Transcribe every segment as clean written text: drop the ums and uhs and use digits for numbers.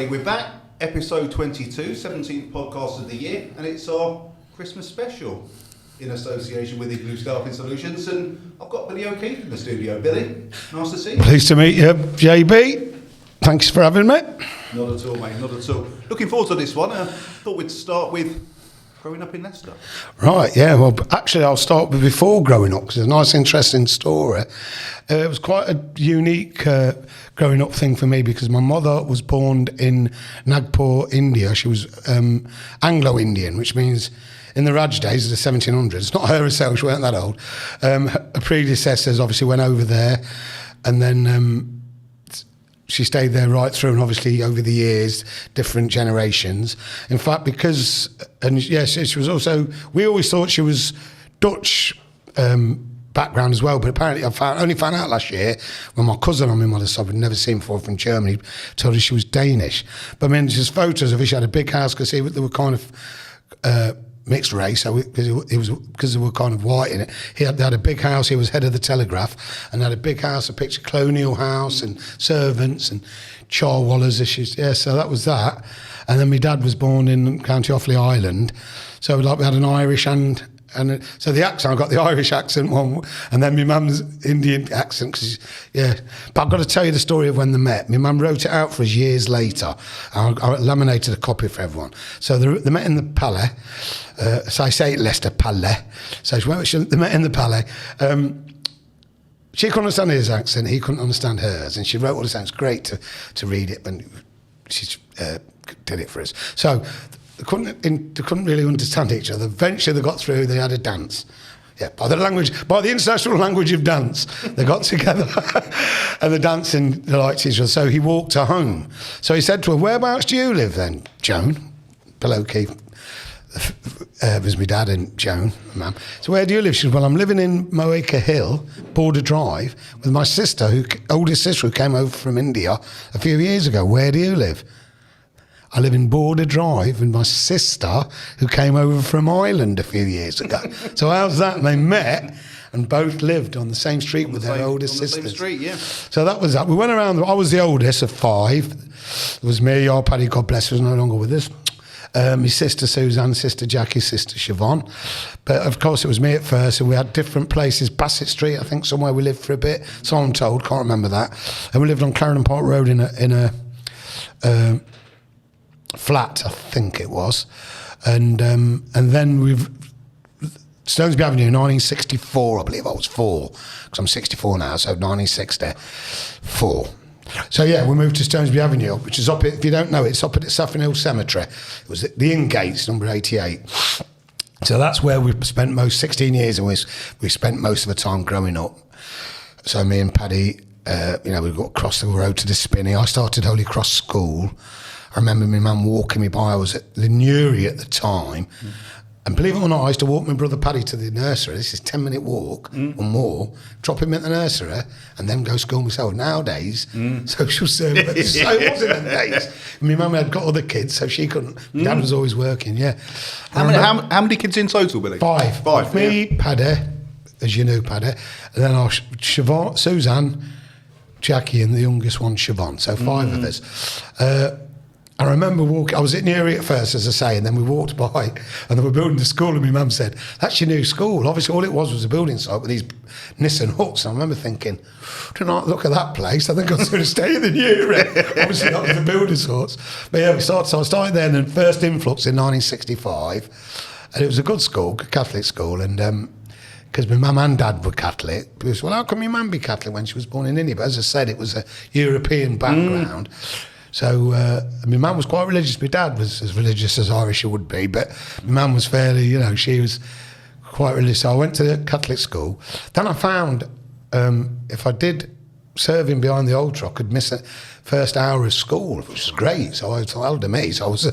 everybody, we're back, episode 22, 17th podcast of the year, and it's our Christmas special in association with Igloo Staffing Solutions, and I've got Billy O'Keefe in the studio. Billy, nice to see you. Pleased to meet you, JB. Thanks for having me. Not at all, mate, not at all. Looking forward to this one. Thought we'd start with growing up in Leicester. Right, yeah, well, actually I'll start with before growing up, because it's a nice, interesting story. It was quite a unique growing up thing for me, because my mother was born in Nagpur, India. She was Anglo-Indian, which means in the Raj days of the 1700s, not her herself, she weren't that old. Her predecessors obviously went over there, and then she stayed there right through, and obviously over the years, different generations. In fact, because, and yes, she was also, we always thought she was Dutch background as well, but apparently I only found out last year when my cousin on my mother's side, I'd never seen before from Germany, told her she was Danish. But I mean, there's photos of her, she had a big house, because they were kind of mixed race, so because they were kind of white in it. They had a big house. He was head of the Telegraph, and had a big house, a picture colonial house, and servants and charwallahs issues. Yeah, so that was that. And then my dad was born in County Offaly, Ireland. So like we had an Irish and so the accent, I got the Irish accent one, and then my mum's Indian accent. Cause yeah, but I've got to tell you the story of when they met. My mum wrote it out for us years later. I laminated a copy for everyone. So they met in the Palais. So I say it Leicester Palais. So they met in the Palais. She couldn't understand his accent. He couldn't understand hers, and she wrote all the sounds. Great to read it, and she did it for us. So. They couldn't really understand each other. Eventually they got through, they had a dance. Yeah, by the international language of dance, they got together and the dancing, they liked each other. So he walked her home. So he said to her, "Whereabouts do you live then, Joan?" Bill O'Keefe was my dad and Joan, ma'am. "So where do you live?" She said, "Well, I'm living in Moeka Hill, Border Drive, with my sister, oldest sister, who came over from India a few years ago. Where do you live?" "I live in Border Drive with my sister who came over from Ireland a few years ago." So how's that? And they met and both lived on the same street with their oldest sisters. On the same street, yeah. So that was that. We went around. I was the oldest of 5. It was me, your Paddy, God bless her, was no longer with us. My sister Suzanne, sister Jackie, sister Siobhan. But of course it was me at first, and we had different places. Bassett Street, I think, somewhere we lived for a bit. So I'm told, can't remember that. And we lived on Clarendon Park Road in a flat, I think it was, and then we've Stonesby Avenue, 1964, I believe I was 4, because I'm 64 now, so 1964. So yeah, we moved to Stonesby Avenue, which is up. If you don't know, it's up at Saffron Hill Cemetery. It was the Inn Gates, number 88. So that's where we spent 16 years, and we spent most of the time growing up. So me and Paddy, we got across the road to the Spinney. I started Holy Cross School. I remember my mum walking me by. I was at the Newry at the time. And believe it or not, I used to walk my brother Paddy to the nursery. This is a 10-minute walk or more. Drop him at the nursery and then go to school myself. Nowadays, social service. So it wasn't in the days. My mum had got other kids, so she couldn't. My dad was always working, yeah. How many kids in total, Billy? 5. 5, me, yeah. Paddy, as you know, Paddy. And then Siobhan, Suzanne, Jackie, and the youngest one, Siobhan. So 5 of us. I remember walking, I was at Newry at first, as I say, and then we walked by and they were building the school, and my mum said, "That's your new school." Obviously all it was a building site with these Nissan huts, and I remember thinking, "Do not look at that place, I think I'll sort of stay in the Newry." Obviously that was the building huts. But yeah, so I started there, and then first influx in 1965, and it was a good school, a Catholic school, and because my mum and dad were Catholic. Because, well, how come your mum be Catholic when she was born in India? But as I said, it was a European background. So my mum was quite religious. My dad was as religious as Irish would be, but my mum was fairly, she was quite religious. So I went to the Catholic school. Then I found if I did serving behind the old truck, I'd miss the first hour of school, which was great. So I was older me. So I was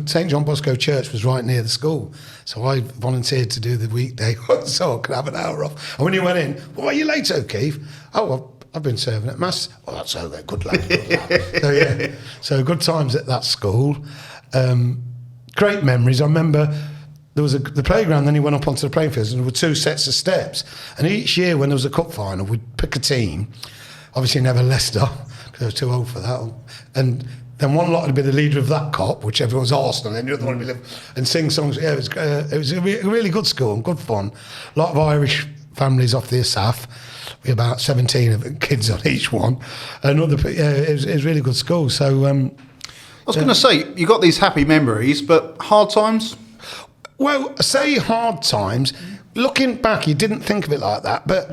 St John Bosco Church was right near the school. So I volunteered to do the weekday so I could have an hour off. And when you went in, "Why are you late, O'Keefe?" "Oh, well, I've been serving at Mass." "Oh, that's okay, good lad, good lad." So yeah, so good times at that school. Great memories. I remember there was the playground, then you went up onto the playing fields, and there were 2 sets of steps. And each year when there was a cup final, we'd pick a team. Obviously never Leicester, I was too old for that. And then one lot would be the leader of that cop, whichever was Arsenal, and the other one would be and sing songs. Yeah, it was a really good school and good fun. A lot of Irish families off the Asaf. We had about 17 of kids on each one. And it was really good school. So I was going to say, you got these happy memories, but hard times? Well, say hard times. Looking back, you didn't think of it like that, but.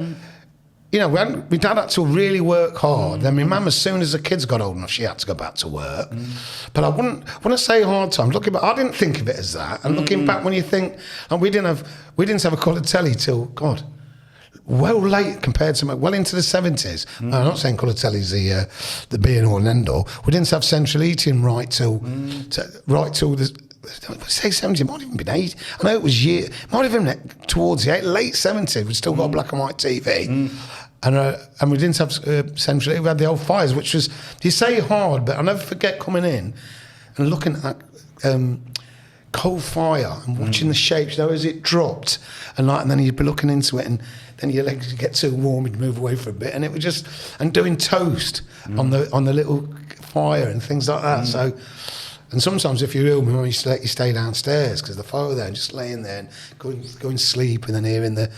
You know, my dad had to really work hard. Then my mum, as soon as the kids got old enough, she had to go back to work. But I wouldn't say hard times. Looking back, I didn't think of it as that. And looking back, when you think, and we didn't have a colour telly till well late compared to well into the 70s. I'm not saying colour telly's the be and all and end all. We didn't have central heating right till the. Say 70, it might have even been 80. I know it was might have been towards the late 70s. We still got a black and white TV. And we didn't have central. We had the old fires, which was, you say hard, but I'll never forget coming in and looking at coal fire and watching the shapes, you know, as it dropped. And then you'd be looking into it, and then your legs would get too warm, you'd move away for a bit. And it was just, and doing toast on the little fire and things like that. So. And sometimes if you're ill, my mum used to let you stay downstairs because the fire there, and just laying there and going to sleep and then hearing the...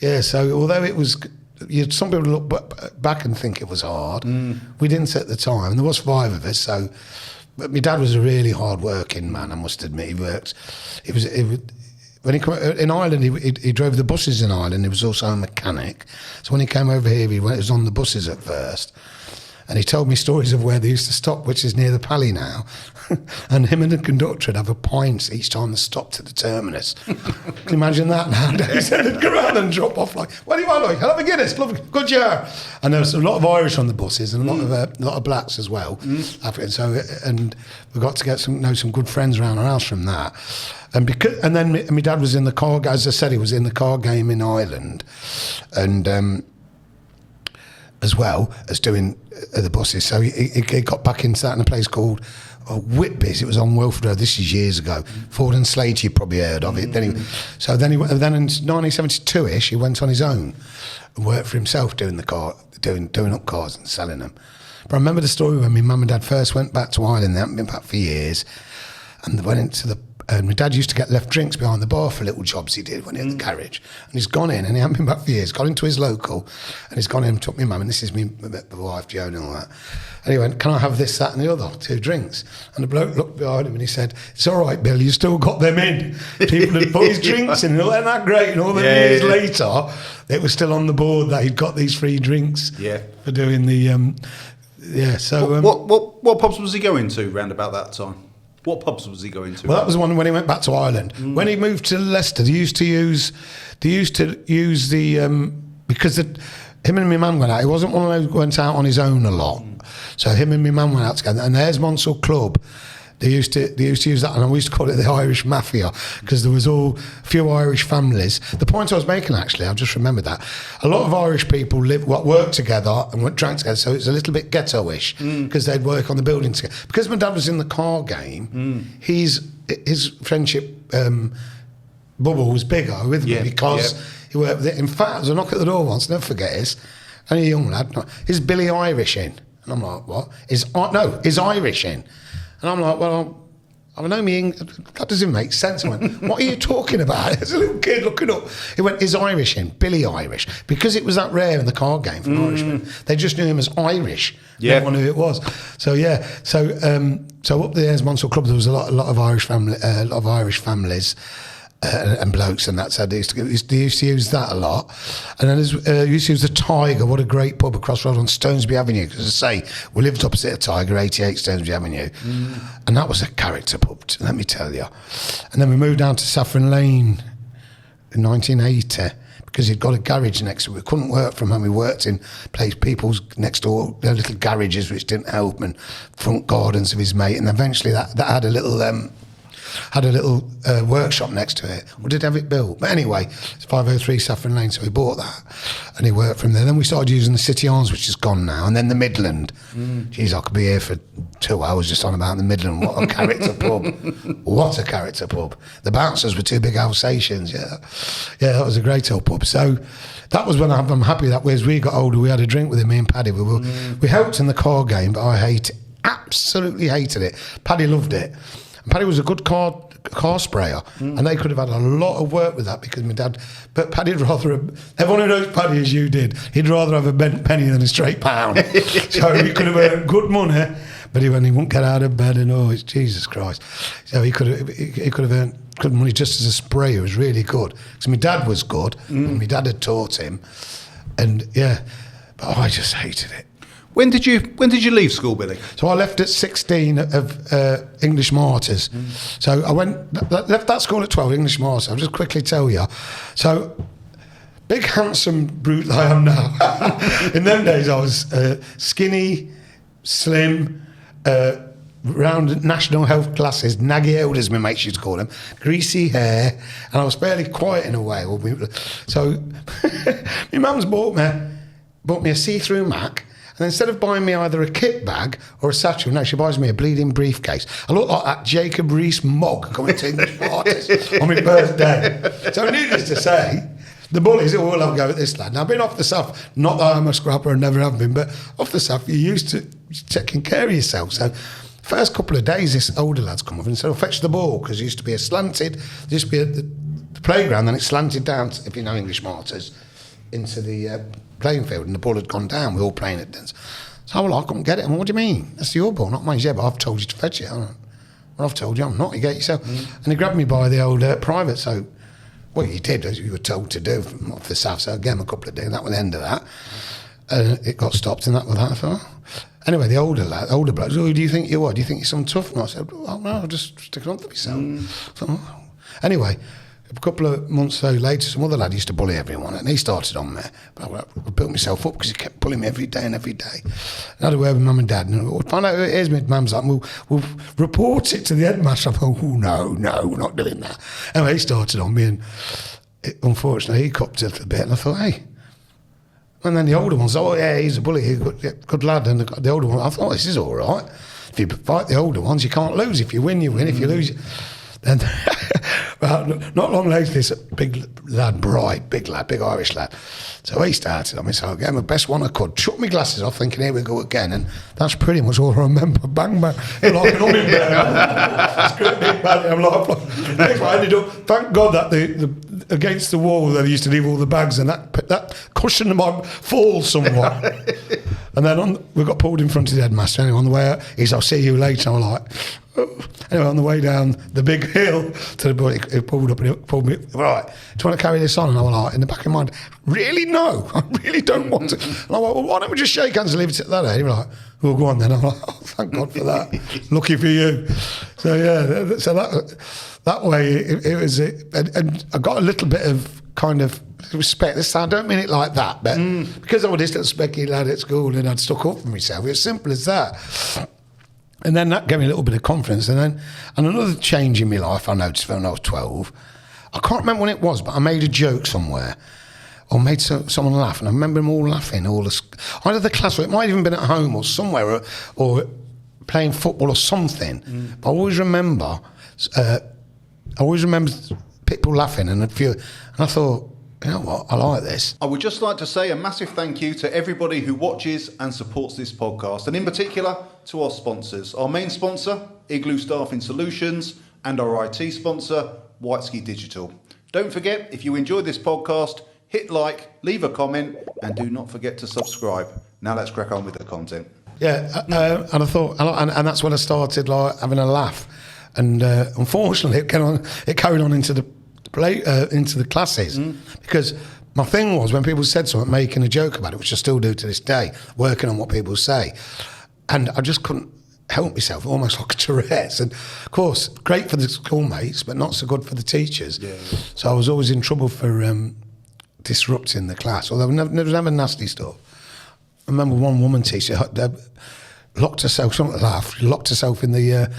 Yeah, so although it was... some people look back and think it was hard. We didn't at the time. There was 5 of us, so... But my dad was a really hard-working man, I must admit. He worked... When he in Ireland, he drove the buses in Ireland. He was also a mechanic. So when he came over here, he was on the buses at first. And he told me stories of where they used to stop, which is near the Paddy now. And him and the conductor would have a pint each time they stopped at the terminus. Can you imagine that nowadays? They'd go around and drop off like, what do you want, like? I'll have a Guinness, good year. And there was a lot of Irish on the buses and a lot of blacks as well. And we got to know some good friends around our house from that. And then my dad was in the car, as I said, he was in the car game in Ireland. And... as well as doing the buses. So he got back into that in a place called Whitby's. It was on Welford Road. This is years ago. Ford and Slade, you probably heard of it. Then in 1972-ish, he went on his own and worked for himself doing the car, doing up cars and selling them. But I remember the story when my mum and dad first went back to Ireland. They hadn't been back for years. And they went into and my dad used to get left drinks behind the bar for little jobs he did when he had the garage. And he's gone in, and he hadn't been back for years, got into his local, and he's gone in and took my mum, and this is me, my wife, Joan, and all that. And he went, can I have this, that, and the other, 2 drinks? And the bloke looked behind him, and he said, it's all right, Bill, you still got them in. People had put his drinks in, and isn't that great? And all the years later, it was still on the board that he'd got these free drinks for doing the... So what pubs was he going to round about that time? What pubs was he going to? Well, that was the one when he went back to Ireland. When he moved to Leicester, they used to use the because him and my mum went out. He wasn't one of those who went out on his own a lot. So him and my mum went out together. And there's Monsell Club. They used to use that, and we used to call it the Irish Mafia because there was a few Irish families. The point I was making, actually, I've just remembered that a lot of Irish people worked together and drank together, so it's a little bit ghetto-ish because they'd work on the building together. Because my dad was in the car game, his friendship bubble was bigger with me because he worked with it. In fact, there was a knock at the door once, never forget this, only a young lad. Is Billy Irish in? And I'm like, what? Is Irish in? And I'm like, well, I know that doesn't make sense. I went, what are you talking about? There's a little kid looking up. He went, is Irish in? Billy Irish. Because it was that rare in the card game for Irishmen, they just knew him as Irish. No one knew who it was. So so up there's Monsell Club. There was a lot of Irish families. And blokes and that, so they used to use that a lot. And then used to use the Tiger. What a great pub across the road on Stonesby Avenue. Because as I say, we lived opposite a Tiger, 88 Stonesby Avenue, and that was a character pub, let me tell you. And then we moved down to Saffron Lane in 1980 because he'd got a garage next to it. We couldn't work from home. We worked in people's next door, their little garages, which didn't help, and front gardens of his mate. And eventually that had a little had a little workshop next to it. We did have it built. But anyway, it's 503 Saffron Lane, so we bought that. And he worked from there. Then we started using the City Arms, which is gone now. And then the Midland. Jeez, I could be here for 2 hours just on about the Midland. What a character pub. What a character pub. The bouncers were 2 big Alsatians, yeah. Yeah, that was a great old pub. So that was when I'm happy that way. As we got older, we had a drink with him, me and Paddy. We helped in the car game, but I absolutely hated it. Paddy loved it. And Paddy was a good car sprayer, and they could have had a lot of work with that because my dad, but Paddy'd rather, everyone who knows Paddy as you did, he'd rather have a bent penny than a straight pound. So he could have earned good money, but he wouldn't get out of bed, and it's Jesus Christ. So he could have earned good money just as a sprayer. It was really good. So my dad was good, and my dad had taught him, and yeah, but I just hated it. When did you leave school, Billy? So I left at 16 of English Martyrs. So I left that school at 12, English Martyrs. I'll just quickly tell you. So, big, handsome brute that I am now. In them days, I was skinny, slim, round national health classes, naggy elders, my mates used to call them, greasy hair, and I was fairly quiet in a way. So, my mum's bought me a see-through Mac. And instead of buying me either a kit bag or a satchel, no, she buys me a bleeding briefcase. I look like that Jacob Rees mug coming to English Martyrs on my birthday. So needless to say, the bullies all have a go at this lad. Now, I've been off the south, not that I'm a scrapper and never have been, but off the south, you're used to taking care of yourself. So first couple of days, this older lad's come up and said, I'll fetch the ball, because it used to be there used to be the playground, then it slanted down, if you know English Martyrs, into the playing field, and the ball had gone down. We were all playing it then. So I couldn't get it. And what do you mean? That's your ball, not mine. Yeah, but I've told you to fetch it. Well, I've told you I'm not. You get it yourself. And he grabbed me by the old private. So what he did, as you were told to do from off the south. So I gave him a couple of days. That was the end of that. It got stopped, and that was that. I thought, anyway, the older bloke, who do you think you are? Do you think you're some tough? And I said, well, no, I'll just stick it on to myself. So, anyway, a couple of months later, some other lad used to bully everyone, and he started on me. But I built myself up because he kept bullying me every day. And I had a word with mum and dad, and we'll find out who it is. My mum's like, we'll report it to the headmaster. I thought, no, we're not doing that. Anyway, he started on me, and unfortunately, he copped it a bit, and I thought, hey. And then the older ones, he's a bully, he's a good lad. And the older one, I thought, this is all right. If you fight the older ones, you can't lose. If you win, you win. If you lose, then well, not long later, this big lad, big Irish lad. So he started on me, so I gave him the best one I could. Took my glasses off, thinking, here we go again. And that's pretty much all I remember. Bang, bang. Like an humming bird. I ended up, thank God that the against the wall that I used to leave all the bags, and that cushioned my fall somewhat. And then we got pulled in front of the headmaster. Anyway, on the way out, I'll see you later. I'm like, oh. Anyway, on the way down the big hill to the boy, he pulled up and he pulled me, right, do you want to carry this on? And I was like, in the back of my mind, really? No, I really don't want to. And I was like, well, why don't we just shake hands and leave it at that? And he was like, well, go on then. I'm like, oh, thank God for that. Lucky for you. So, yeah, so that way it was, and I got a little bit of kind of respect. I don't mean it like that, but because I was this little specky lad at school and I'd stuck up for myself, it was simple as that. And then that gave me a little bit of confidence. And another change in my life I noticed when I was 12, I can't remember when it was, but I made a joke somewhere or made someone laugh, and I remember them all laughing, either the class, or it might have even been at home or somewhere, or playing football or something. But I always remember people laughing, and I thought, you know what, I like this. I would just like to say a massive thank you to everybody who watches and supports this podcast, and in particular to our sponsors. Our main sponsor, Igloo Staffing Solutions, and our IT sponsor, Whiteski Digital. Don't forget, if you enjoyed this podcast, hit like, leave a comment, and do not forget to subscribe. Now let's crack on with the content. Yeah, and I thought, and that's when I started having a laugh. And unfortunately, it carried on into the classes, because my thing was, when people said something, making a joke about it, which I still do to this day, working on what people say, and I just couldn't help myself, almost like a Tourette's. And of course, great for the schoolmates, but not so good for the teachers. Yeah. So I was always in trouble for disrupting the class, although there was never nasty stuff. I remember one woman teacher locked herself in the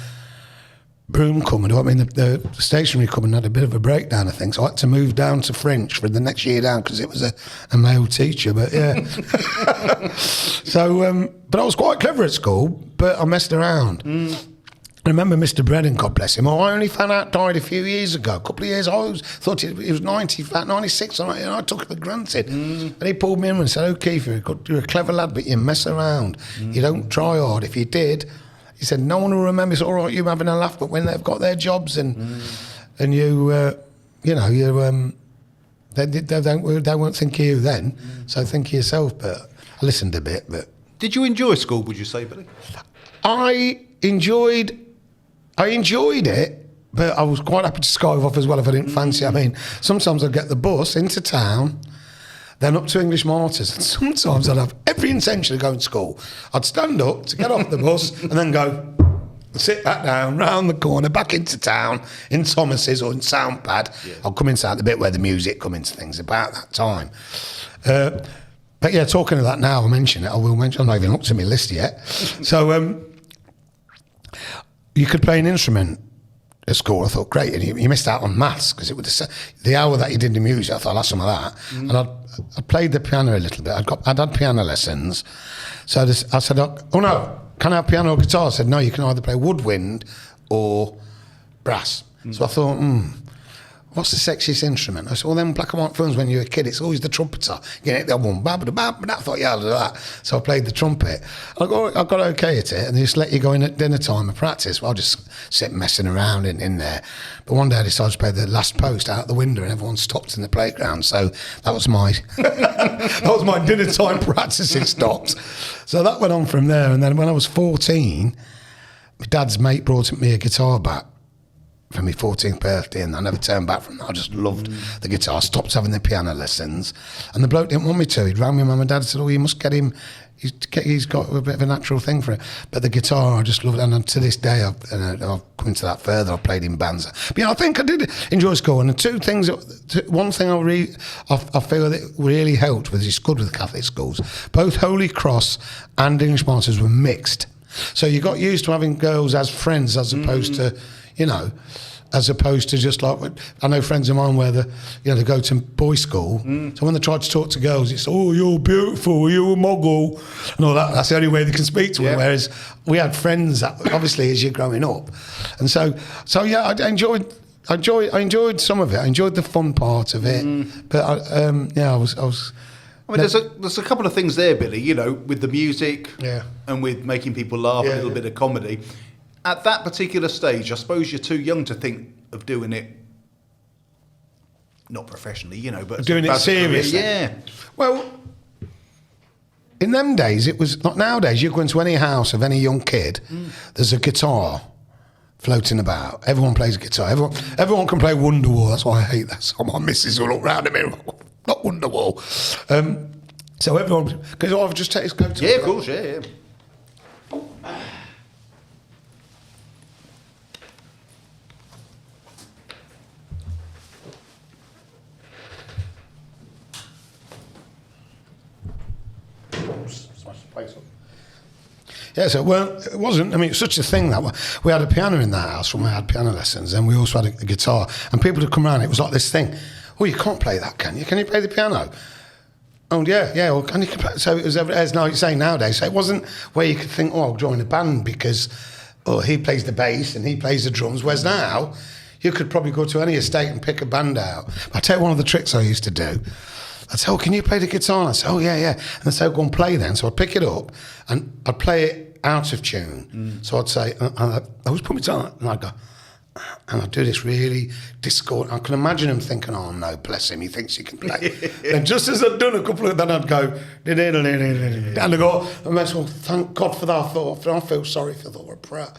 broom come and the stationery come and had a bit of a breakdown, I think. So I had to move down to French for the next year down because it was a male teacher. But yeah, so but I was quite clever at school, but I messed around. I remember Mr. Brennan, God bless him. I only found out died a few years ago, a couple of years. I thought it was 96, and I took it for granted. And he pulled me in and said, "O'Keefe, you're a clever lad, but you mess around. You don't try hard. If you did," he said, "no one will remember. It's all right, you having a laugh, but when they've got their jobs and you, they won't think of you then. So think of yourself." But I listened a bit. But Did you enjoy school, would you say, Billy? I enjoyed it, but I was quite happy to skive off as well if I didn't fancy it. I mean, sometimes I'd get the bus into town, then up to English Martyrs, and sometimes I'd have every intention of going to school. I'd stand up to get off the bus and then go, sit back down, round the corner, back into town, in Thomas's or in Soundpad. Yeah. I'll come inside the bit where the music come into things about that time. But yeah, talking of that now, I mention it, I will mention, I've not even looked at my list yet. So, you could play an instrument at school. I thought, great, and you missed out on maths because it was the hour that you did the music. I thought, I'll have some of that. And I played the piano a little bit. I'd had piano lessons. So I said, oh no, can I have piano or guitar? I said, no, you can either play woodwind or brass. So I thought, what's the sexiest instrument? I said, well, then black and white films when you're a kid, it's always the trumpeter. You get that one, but I thought, yeah, I'll do that. So I played the trumpet. I got okay at it, and they just let you go in at dinner time and practice. Well, I'll just sit messing around in there. But one day I decided to play the last post out the window, and everyone stopped in the playground. So that was my dinner time practice. It stopped. So that went on from there. And then when I was 14, my dad's mate brought me a guitar back for my 14th birthday, and I never turned back from that. I just loved the guitar. Stopped having the piano lessons, and the bloke didn't want me to. He'd rang me mum and dad and said, "Oh, you must get him. He's got a bit of a natural thing for it." But the guitar, I just loved it, and to this day, I've come into that further. I've played in bands. But yeah, I think I did enjoy school. And one thing I feel that really helped was it's good with the Catholic schools. Both Holy Cross and English Martyrs were mixed, so you got used to having girls as friends as opposed to, as opposed to just like, I know friends of mine where they go to boys' school. So when they try to talk to girls, it's, "Oh, you're beautiful, you're a mogul," and all that. That's the only way they can speak to them. Whereas we had friends that, obviously, as you're growing up, and so yeah, I enjoyed some of it. I enjoyed the fun part of it, but I was. I mean, there's a couple of things there, Billy. With the music, and with making people laugh, a little bit of comedy. At that particular stage, I suppose you're too young to think of doing it, not professionally, but doing it seriously. Yeah. Well, in them days, it was not nowadays. You go into any house of any young kid, there's a guitar floating about. Everyone plays a guitar. Everyone can play Wonderwall. That's why I hate that song. My missus will look round at me, not Wonderwall. So everyone, because I've just take his coat. Yeah, of course, yeah. Yeah, so it wasn't. I mean, it's such a thing that we had a piano in that house when we had piano lessons, and we also had a guitar. And people would come around. It was like this thing. "Oh, you can't play that, can you? Can you play the piano?" "Oh, yeah. Well, can you play?" So it was as now you say nowadays. So it wasn't where you could think, "Oh, I'll join a band because he plays the bass and he plays the drums." Whereas now, you could probably go to any estate and pick a band out. But I tell you one of the tricks I used to do. I'd say, "Oh, can you play the guitar?" And I'd say, "Oh, yeah." And they'd say, "Go and play then." So I'd pick it up and I'd play it out of tune. So I'd say, "I always put my guitar," and I'd go, and I'd do this really discordant. I can imagine him thinking, "Oh no, bless him, he thinks he can play." And just as I'd done a couple of, then I'd go, and I'd go, and I'd say, "Well, thank God for that." I feel sorry for the prat.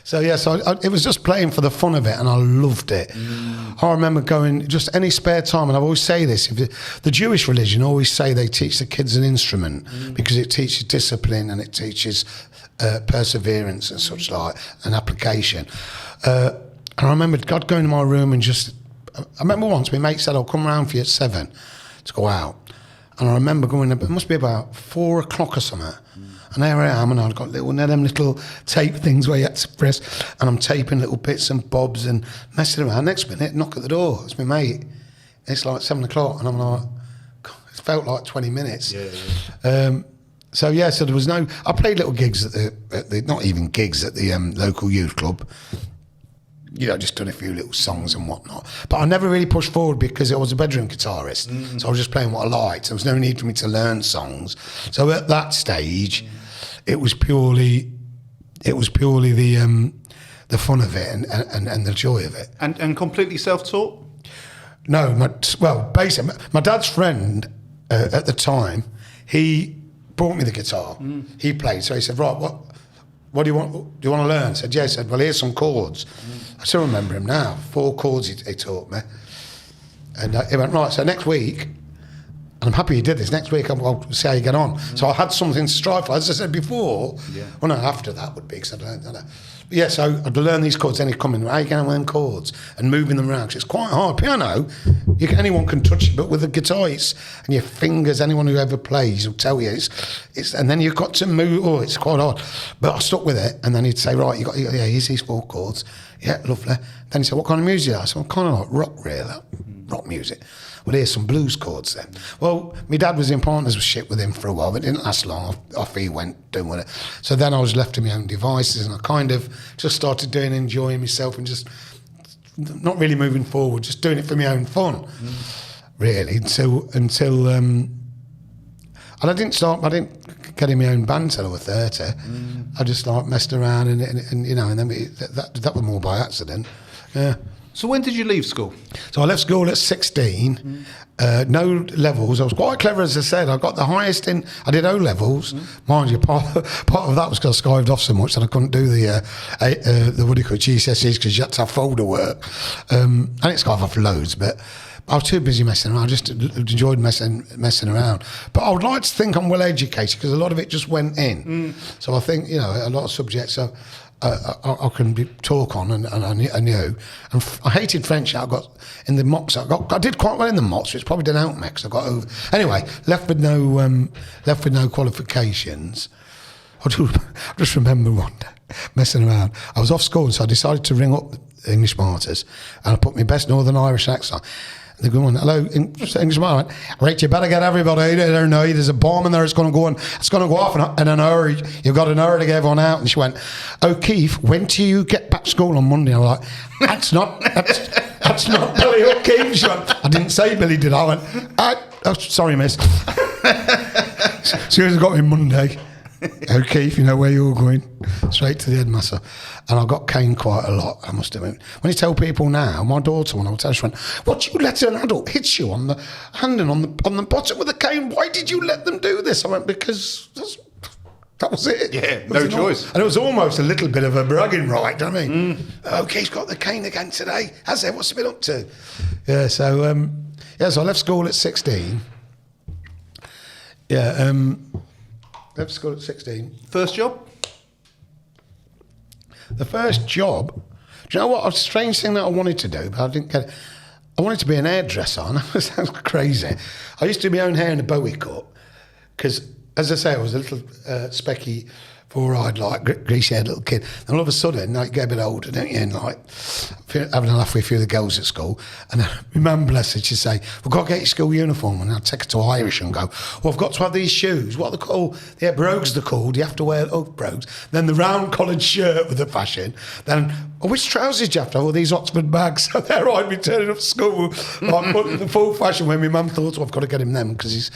So yeah, it was just playing for the fun of it, and I loved it. I remember going just any spare time, and I always say this: the Jewish religion always say they teach the kids an instrument because it teaches discipline and it teaches perseverance and such like, and application. And I remember God going to my room and I remember once my mate said, "I'll come round for you at 7 to go out." And I remember going, it must be about 4 o'clock or something. And there I am, and I've got little, them little tape things where you had to press, and I'm taping little bits and bobs and messing around. Next minute, knock at the door. It's my mate. It's like 7 o'clock, and I'm like, God, it felt like 20 minutes. So there was no. I played little gigs at the not even gigs at the local youth club. Just done a few little songs and whatnot. But I never really pushed forward because I was a bedroom guitarist, so I was just playing what I liked. There was no need for me to learn songs. So at that stage, it was purely the fun of it and the joy of it. And completely self-taught? No, basically, my dad's friend at the time, he brought me the guitar. He played, so he said, right, what do you want? Do you want to learn? I said, yeah. He said, well, here's some chords. I still remember him now. 4 chords he taught me. And he went, right, so next week, and I'm happy he did this, next week I'll see how you get on. So I had something to strive for. As I said before, well, no, after that would be, because I don't know. Yeah, so I'd learn these chords, then he'd come in, how you going with them chords, and moving them around, because it's quite hard. Piano, anyone can touch it, but with the guitar, and your fingers, anyone who ever plays will tell you, it's and then you've got to move, it's quite hard. But I stuck with it, and then he'd say, right, here's these 4 chords. Yeah, lovely. Then he said, what kind of music? I said, well, kind of like rock, really, rock music. Well, here's some blues chords then. Well, my dad was in partnership with him for a while, but it didn't last long. Off he went doing with it. So then I was left to my own devices, and I kind of just started enjoying myself, and just not really moving forward, just doing it for my own fun, really. Until and I didn't get in my own band until I was 30. I just messed around, and then that was more by accident. Yeah. So when did you leave school? So I left school at 16, no levels. I was quite clever, as I said. I got the highest I did O-levels. Mind you, part of that was because I skived off so much that I couldn't do the what do you call it, GCSEs, because you had to have folder work. And it's skive off loads, but I was too busy messing around. I just enjoyed messing around. But I would like to think I'm well educated, because a lot of it just went in. So I think, a lot of subjects I can talk on, and I knew. And I hated French. I got in the mocks. I did quite well in the mocks, which probably didn't help me, because I got over. Anyway, left with no qualifications. I just remember one day messing around. I was off school, so I decided to ring up the English Martyrs, and I put my best Northern Irish accent. They're going, hello, English man. Right, you better get everybody there now. There's a bomb in there. It's going to go off in an hour. You've got an hour to get everyone out. And she went, O'Keefe, when do you get back to school on Monday? I was like, that's not Billy O'Keefe. She went, I didn't say Billy, did I? Oh, sorry, miss. She got me Monday. O'Keefe, where you're going, straight to the headmaster. And I got caned quite a lot, I must admit. When you tell people now, my daughter, when I was telling her, she went, what, you let an adult hit you on the hand and on the bottom with a cane? Why did you let them do this? I went, because that was it. Yeah, no choice. And it was almost a little bit of a bragging right, do you know what I mean? O'Keefe's got the cane again today. Has it? What's he been up to? Yeah, so I left school at 16. Yeah, left school at 16. First job? The first job, do you know what? A strange thing that I wanted to do, but I didn't get it. I wanted to be an hairdresser. I know it sounds crazy. I used to do my own hair in a Bowie cut, because, as I say, I was a little specky, four-eyed, greasy-haired little kid. And all of a sudden, you get a bit older, don't you? And having a laugh with a few of the girls at school. And my mum, bless her, she'd say, we've got to get your school uniform. And I'd take her to Irish and go, well, I've got to have these shoes. What are they called? Yeah, brogues they're called. You have to wear brogues. Then the round collared shirt with the fashion. Then, which trousers do you have to have? All these Oxford bags. So there I'd be turning up to school, putting the full fashion, when my mum thought, I've got to get him them, because he's,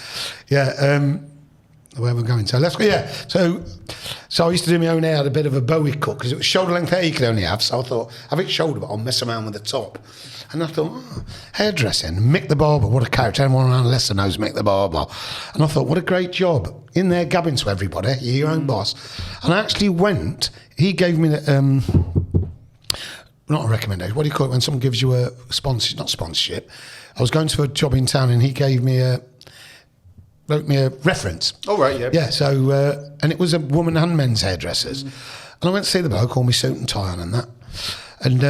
where we're going. So let's go. Yeah. So I used to do my own hair. I had a bit of a Bowie cut, because it was shoulder length hair you could only have. So I thought, have it shoulder, but I'll mess around with the top. And I thought, hairdressing, Mick the Barber, what a character. Everyone around Leicester knows Mick the Barber. And I thought, what a great job. In there gabbing to everybody. You're your own boss. And I actually went, he gave me not a recommendation, what do you call it when someone gives you a sponsor, not sponsorship. I was going to a job in town, and he gave me wrote me a reference. Oh, right, yeah. Yeah, so, and it was a woman and men's hairdressers. And I went to see the bloke, all my suit and tie on and that. And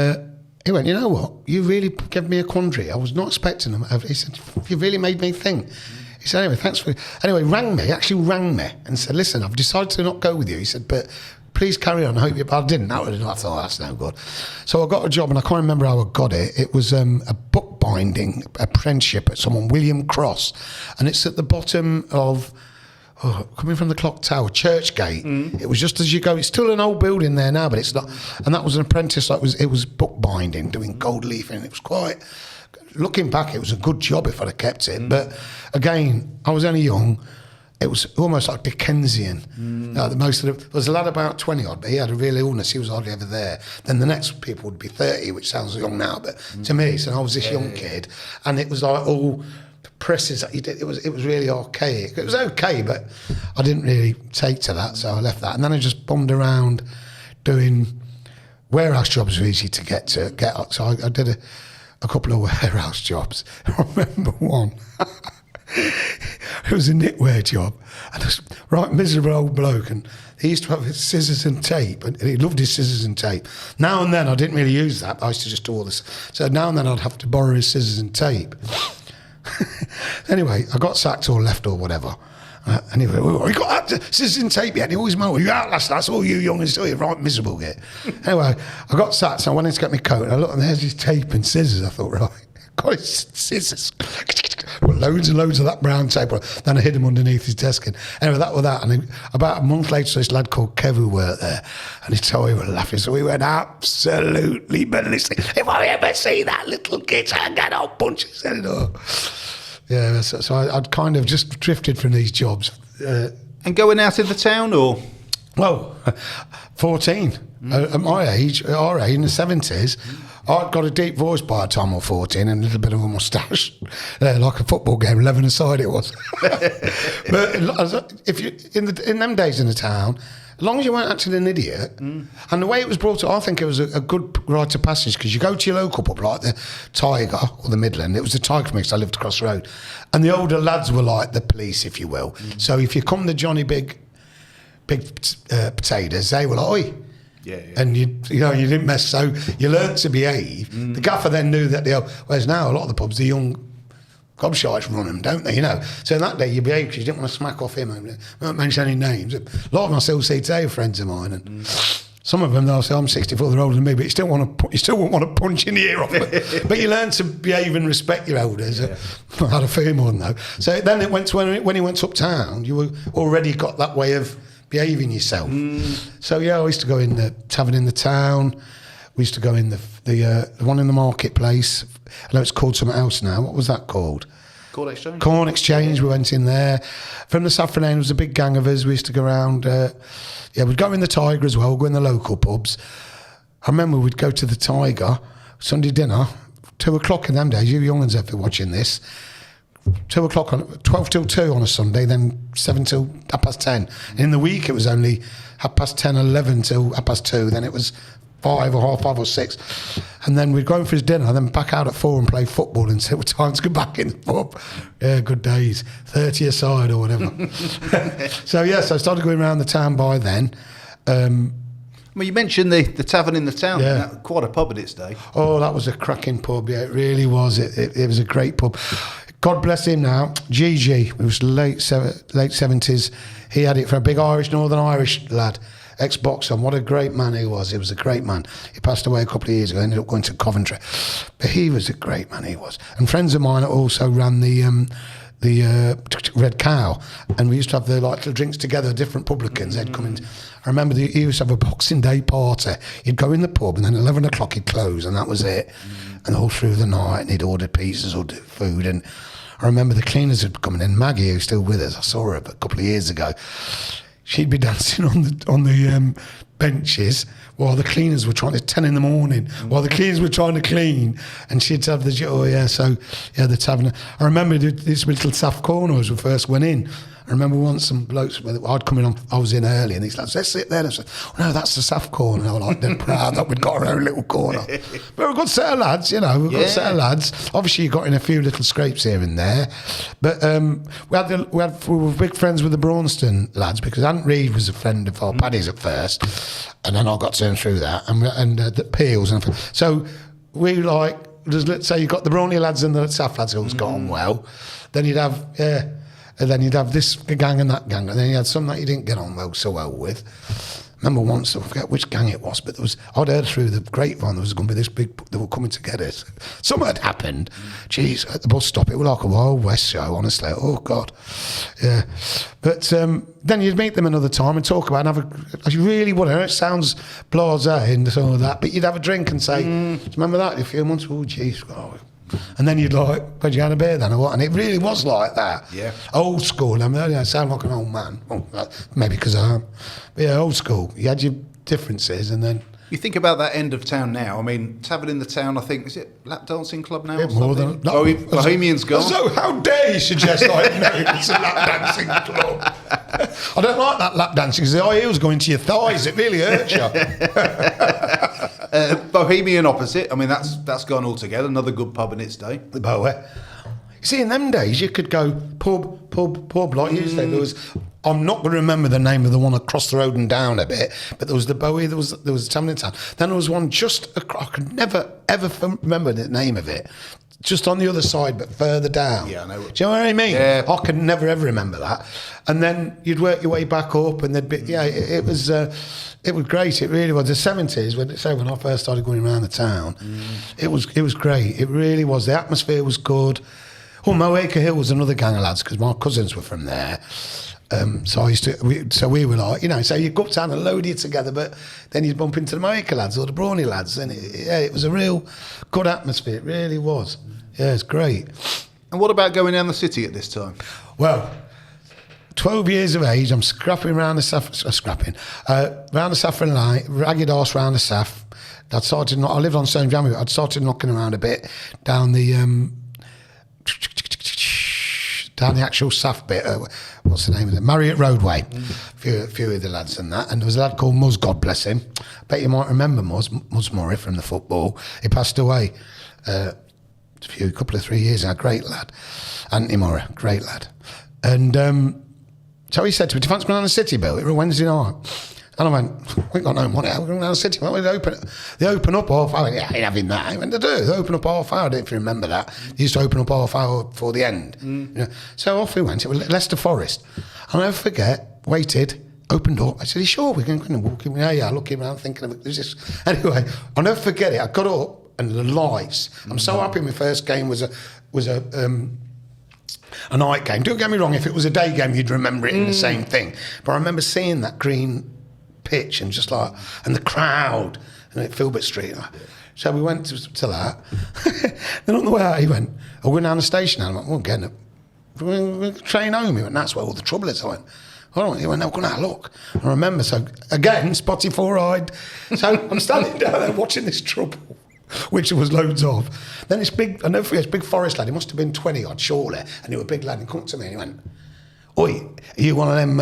he went, you know what, you really gave me a quandary. I was not expecting them. He said, you really made me think. He said, anyway, thanks for... Anyway, actually rang me and said, listen, I've decided to not go with you. He said, but please carry on. I hope you... But I didn't. I thought, that's no good. So I got a job, and I can't remember how I got it. It was a bookbinding apprenticeship at someone, William Cross. And it's at the bottom of... coming from the clock tower, Churchgate. It was just as you go. It's still an old building there now, but it's not. And that was an apprentice. It was bookbinding, doing gold leafing. It was quite. Looking back, it was a good job if I'd have kept it. But again, I was only young. It was almost like Dickensian. There was a lad about 20 odd, but he had a real illness. He was hardly ever there. Then the next people would be 30, which sounds young now, but to me, so I was this young kid, and it was like all presses that you did. It was really archaic. It was okay, but I didn't really take to that, so I left that. And then I just bummed around doing warehouse jobs. Were easy to get up. So I did a couple of warehouse jobs. I remember one. It was a knitwear job, and I was right miserable old bloke, and he used to have his scissors and tape, and he loved his scissors and tape. Now and then I didn't really use that. I used to just do all this. So now and then I'd have to borrow his scissors and tape. Anyway, I got sacked or left or whatever. And he went, well, you got that scissors and tape yet? And he always moaned, you out last night, that's all you youngins do, you're right miserable yet. Anyway, I got sacked, so I went in to get my coat, and I looked, and there's his tape and scissors. I thought, right, got his scissors. Loads and loads of that brown tape. Then I hid him underneath his desk. And anyway, that was that. And about a month later, this lad called Kev who worked there, and he told me we were laughing. So we went absolutely ballistic. If I ever see that little kid, I'll punch his head off. Yeah, so I'd kind of just drifted from these jobs. And going out in the town, or? Well, 14. At my age, at our age, in the 70s, I'd got a deep voice by the time I was 14 and a little bit of a moustache. Like a football game, 11 aside it was. But if you in them days in the town, as long as you weren't actually an idiot, and the way it was brought up, I think it was a good rite of passage, because you go to your local pub, like the Tiger or the Midland. It was the Tiger for me, because I lived across the road. And the older lads were like the police, if you will. So if you come to Johnny Big Potatoes, they were like, oi. Yeah. And you didn't mess, so you learnt to behave. The gaffer then knew that whereas now a lot of the pubs, the young gobshites run them, don't they? So in that day you behaved because you didn't want to smack off him. I won't mention any names. A lot of them I still see today, friends of mine, and some of them they'll say, I'm 64, they're older than me, but you still wouldn't want to punch in the ear off them. But you learn to behave and respect your elders. I had a few more than though. So then it went to when he went uptown, you were already got that way of behaving yourself. So yeah, I used to go in the Tavern in the town. We used to go in the one in the marketplace. I know it's called something else now. What was that called? Corn Exchange. Corn Exchange. We went in there. From the Saffron End, was a big gang of us. We used to go around. We'd go in the Tiger as well. Go in the local pubs. I remember we'd go to the Tiger Sunday dinner, 2:00 in them days. You young'uns, if you're watching this. 2:00 on 12 till 2 on a Sunday, then 7 till 10:30. And in the week it was only 10:30, 11 till 2:30. Then it was 5 or 5 or 6, and then we'd go in for his dinner, and then back out at 4 and play football until time to go back in the pub. Yeah, good days. 30 aside or whatever. So yes, I started going around the town by then. Well, you mentioned the Tavern in the town. Yeah. That, quite a pub in its day. Oh, that was a cracking pub. Yeah, it really was. It was a great pub. God bless him now. GG, it was late 70s. He had it for a big Northern Irish lad, ex-boxer. What a great man he was. He was a great man. He passed away a couple of years ago, ended up going to Coventry. But he was a great man, he was. And friends of mine also ran the Red Cow, and we used to have the little drinks together, different publicans. They'd come in. I remember he used to have a Boxing Day party. He'd go in the pub, and then 11 o'clock he'd close, and that was it. And all through the night, and he'd order pizzas or do food. And I remember the cleaners had come in. Maggie, who's still with us, I saw her a couple of years ago. She'd be dancing on the benches while the cleaners were trying to 10 in the morning, while the cleaners were trying to clean, and she'd have the the Tavern. I remember this little Saff corner as we first went in. I remember once some blokes, I'd come in on, I was in early, and these lads, let's sit there. And I said, oh, no, that's the Saff corner. And I was like, dead proud that we'd got our own little corner. But we're a good set of lads, we're a good set of lads. Obviously, you got in a few little scrapes here and there. But we were big friends with the Braunston lads, because Aunt Reed was a friend of our Paddy's at first, and then I got turned through that, and the Peels. And so we let's say you got the Brawny lads and the Saff lads who's got on well. Then you'd have, And then you'd have this gang and that gang, and then you had some that you didn't get on so well with. I remember once, I forget which gang it was, but I'd heard through the grapevine there was going to be this big, they were coming to get us. Something had happened. Jeez, at the bus stop, it was like a Wild West show, honestly. Oh, God. Yeah. But then you'd meet them another time and talk about it and have you really would. I know it sounds blasé and all of that, but you'd have a drink and say, do you remember that? A few months, oh, jeez, oh. And then you'd like, where'd you have a beer then or what? And it really was like that. Yeah. Old school. I mean, I sound like an old man. Well, maybe because I am. But yeah, old school. You had your differences and then... You think about that end of town now. I mean, Tavern in the town, I think, is it lap dancing club now? Bit more than... Bohemian's gone. So how dare you suggest like, no, it's a lap dancing club? I don't like that lap dancing because the high heels go into your thighs. It really hurts you. Bohemian opposite. I mean, that's gone altogether. Another good pub in its day. The Bowie. You see, in them days, you could go pub, like you said. There was, I'm not going to remember the name of the one across the road and down a bit, but there was the Bowie, there was the Tavern in town. Then there was one just across, I could never, ever remember the name of it. Just on the other side, but further down. Yeah, I know. Do you know what I mean? Yeah. I could never, ever remember that. And then you'd work your way back up, and there'd be, it was great. It really was. The 70s, when I first started going around the town, it was great. It really was. The atmosphere was good. Oh, Moacre Hill was another gang of lads because my cousins were from there. So we were like, so you'd go up town and load you together, but then you'd bump into the Moacre lads or the Brawny lads, and it was a real good atmosphere. It really was. Yeah, it's great. And what about going down the city at this time? Well, 12 years of age, I'm scrapping around the round the Saffron Line, ragged arse round the Saff. I lived on Stone Jammy, but I'd started knocking around a bit down the actual Saff bit. What's the name of it? Marriott Roadway. A few of the lads and that. And there was a lad called Muzz, God bless him. I bet you might remember Muzz Murray from the football. He passed away a couple of 3 years ago. Great lad. Anthony Murray, great lad. And so he said to me, do you fancy going down the city, Bill? It was a Wednesday night. And I went, we ain't got no money, we're going down the city. Well, they open up half hour. Yeah, I ain't having that. I went to do. They open up half hour, I don't know if you remember that. They used to open up half hour before the end. So off we went. It was Leicester Forest. I'll never forget, waited, opened up. I said, are you sure we're going to walk in? Yeah, looking around, thinking of it. This. Anyway, I'll never forget it. I got up and the lights. I'm so happy my first game was a night game. Don't get me wrong, if it was a day game, you'd remember it in the same thing. But I remember seeing that green pitch and just like, and the crowd, and at Filbert Street. So we went to that. Then on the way out, he went, we're going down the station now. I went, we're getting it. We're going to train home. He went, that's where all the trouble is. I went, hold on. He went, no, we're going to have a look. I remember, so again, spotty four-eyed. So I'm standing down there watching this trouble, which there was loads of. Then this big, I never forget, this big forest lad, he must have been 20 odd, surely, and he was a big lad, and he come up to me and he went, oi, are you one of them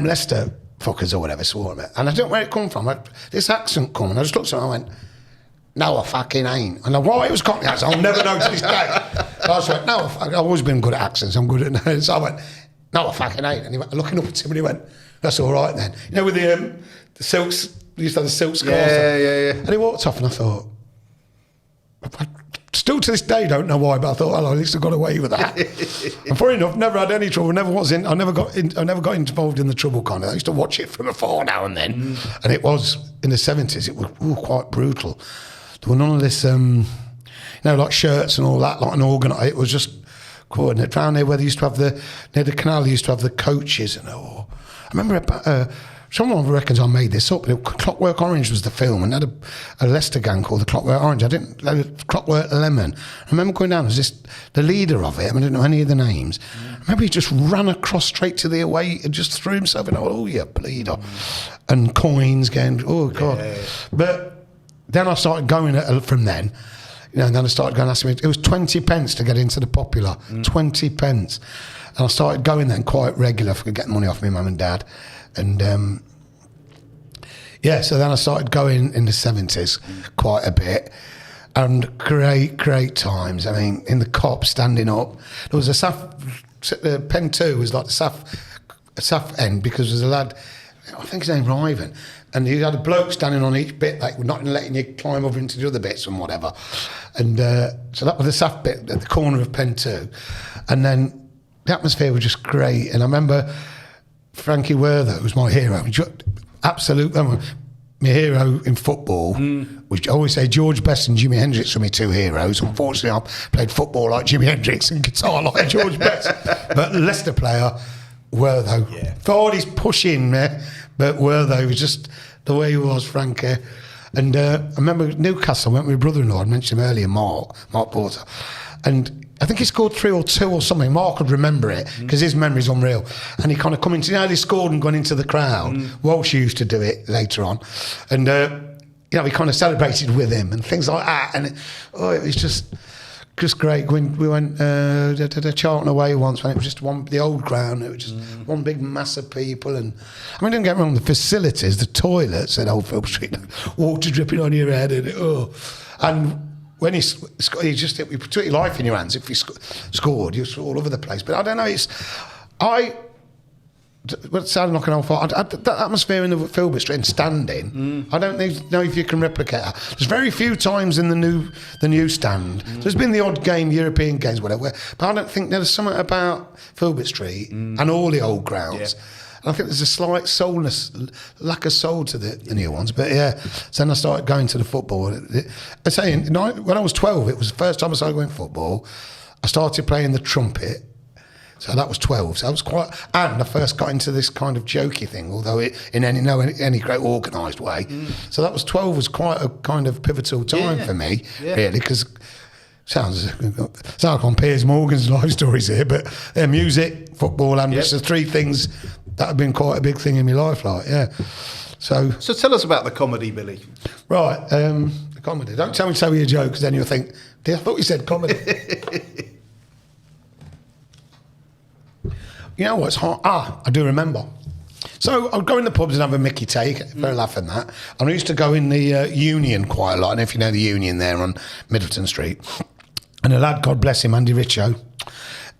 Leicester fuckers or whatever, swore at me. And I don't know where it come from. This accent come, and I just looked at him and I went, no, I fucking ain't. And why it was Cockney accent, I'll never know to this day. So I just went, no, I've always been good at accents, I'm good at names. So I went, no, I fucking ain't. And he went, looking up at him and he went, that's all right then. You know, with the silks, we used to have the silk scarves. Yeah. And he walked off and I thought, I still to this day don't know why, but I thought, well, at least I got away with that. And funny enough, never had any trouble. I never got involved in the trouble kind of. I used to watch it from afar now and then. And it was in the 70s. It was quite brutal. There were none of this, like shirts and all that, like an organised. It was just coordinated. Around there, where they used to have near the canal, they used to have the coaches and all. I remember someone reckons I made this up, but Clockwork Orange was the film, and had a Leicester gang called the Clockwork Orange. Clockwork Lemon. I remember going down, was the leader of it, I didn't know any of the names. I remember he just ran across straight to the away and just threw himself in, oh, you bleeder. And coins going, oh, God. Yeah. But then I started going from then, and then I started going, asking me, it was 20 pence to get into the Popular, 20 pence. And I started going then quite regular for getting money off my mum and dad. And so then I started going in the 70s quite a bit, and great times. I mean, in the cop standing up, there was a Saff, Pen 2 was like the Saff end, because there was a lad, I think his name was Ivan, and he had a bloke standing on each bit, like not letting you climb over into the other bits and whatever. And so that was the Saff bit at the corner of Pen 2. And then the atmosphere was just great. And I remember Frankie Werther was my hero. Absolute, my hero in football, which I always say George Best and Jimi Hendrix were my two heroes. Unfortunately, I played football like Jimi Hendrix and guitar like George Best. But Leicester player, Werther. Yeah. Vardy's pushing, but Werther was just the way he was, Frankie. And I remember Newcastle, I went with my brother-in-law, I mentioned him earlier, Mark Porter. And I think he scored 3 or 2 or something. Mark would remember it because his memory's unreal. And he kind of come into, he scored and gone into the crowd. Walsh used to do it later on. And, we kind of celebrated with him and things like that. And it was just great. We went to Charlton away once when it was just the old ground. It was just one big mass of people. And I mean, don't get me wrong, the facilities, the toilets at Old Phil Street, water dripping on your head. And when he put your life in your hands. If you scored, you're all over the place. But I don't know. It sounded like an old fart. That atmosphere in the Filbert Street and standing, I don't know if you can replicate that. There's very few times in the new stand. There's been the odd game, European games, whatever. But I don't think there's something about Filbert Street and all the old grounds. Yeah. I think there's a slight lack of soul to the new ones. But yeah, so then I started going to the football. When I was 12, it was the first time I started going football. I started playing the trumpet. So that was 12. So I was and I first got into this kind of jokey thing, although in any great organised way. So that was 12 was quite a kind of pivotal time for me, really, because sounds like on Piers Morgan's life stories here, but music, football, and it's the 3 things that have been quite a big thing in my life, So tell us about the comedy, Billy. Right, the comedy. Don't tell me your joke, because then you'll think, I thought you said comedy. You know what's hard? I do remember. So I'd go in the pubs and have a Mickey take, for a laugh and that. And I used to go in the Union quite a lot. And if you know the Union there on Middleton Street. And a lad, God bless him, Andy Richo,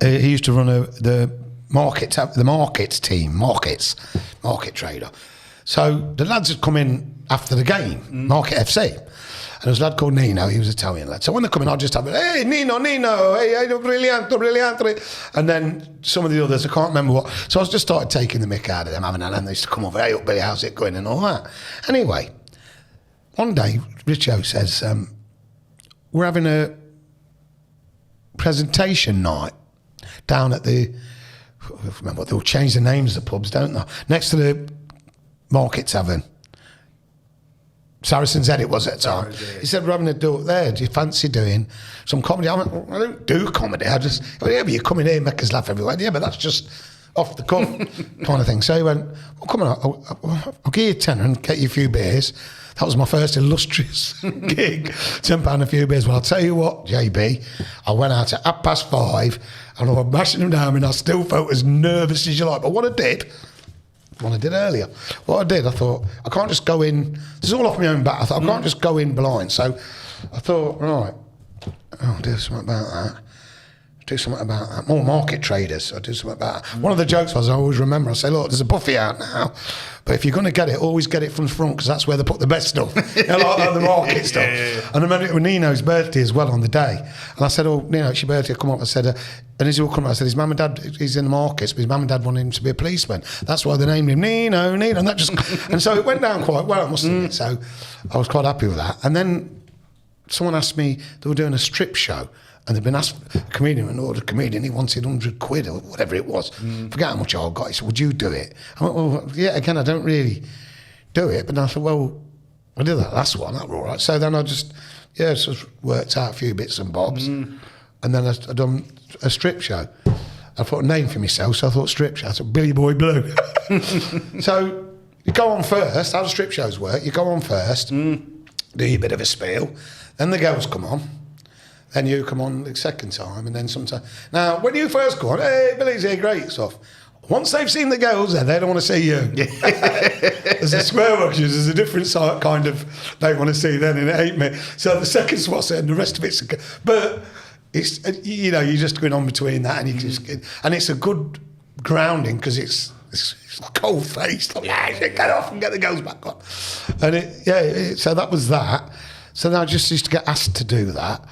he used to run the market team, market trader. So the lads would come in after the game, Market FC. And there was a lad called Nino, he was an Italian lad. So when they come in, I'd just have hey, Nino, hey, brilliant. And then some of the others, I can't remember what. So I just started taking the mick out of them, and they used to come over, hey, up, Billy, how's it going, and all that. Anyway, one day, Richo says, we're having a presentation night down at remember, they'll change the names of the pubs, don't they? Next to the Market Tavern. Saracen's Head it was at the time. He said, we're having a do up there. Do you fancy doing some comedy? I went, I don't do comedy. I just, but you come in here and make us laugh everywhere. Yeah, but that's just off the cuff kind of thing. So he went, well, come on, I'll give you a tenner and get you a few beers. That was my first illustrious gig, £10 a few beers. Well, I'll tell you what, JB, I went out at 5:30 and I was mashing them down and I still felt as nervous as you like. But what I did earlier, I thought, I can't just go in, this is all off my own bat, I thought, I can't just go in blind. So I thought, right, I'll do something about that. More market traders, I'll do something about that. One of the jokes was, I always remember, I say, look, there's a buffet out now, but if you're going to get it, always get it from the front, because that's where they put the best stuff, like the market stuff. Yeah. And I remember it was Nino's birthday as well on the day. And I said, oh, Nino, it's your birthday, come up. I said, and as he would come up, I said, his mum and dad, he's in the markets, but his mum and dad wanted him to be a policeman. That's why they named him Nino, and that just, and so it went down quite well, I must admit. So I was quite happy with that. And then someone asked me, they were doing a strip show, and they'd been asked a comedian, an ordered comedian, he wanted 100 quid or whatever it was. Forget how much I got. He said, would you do it? I went, well, yeah, again, I don't really do it. But I said, well, I did that last one, that was all right. So then I just worked out a few bits and bobs. And then I done a strip show. I thought a name for myself, so I thought strip show. I thought Billy Boy Blue. So you go on first. How do strip shows work? You go on first, do your bit of a spiel. Then the girls come on. Then you come on the second time, and then sometimes. Now, when you first go on, hey, Billy's here, great stuff. Once they've seen the girls there, they don't want to see you. There's a square work, there's a different sort kind of, they want to see then, and it ain't me. So the second spot's it, and the rest of it's, but it's, you're just going on between that, and you just, and it's a good grounding, because it's cold faced, get off and get the girls back on. And so that was that. So then I just used to get asked to do that.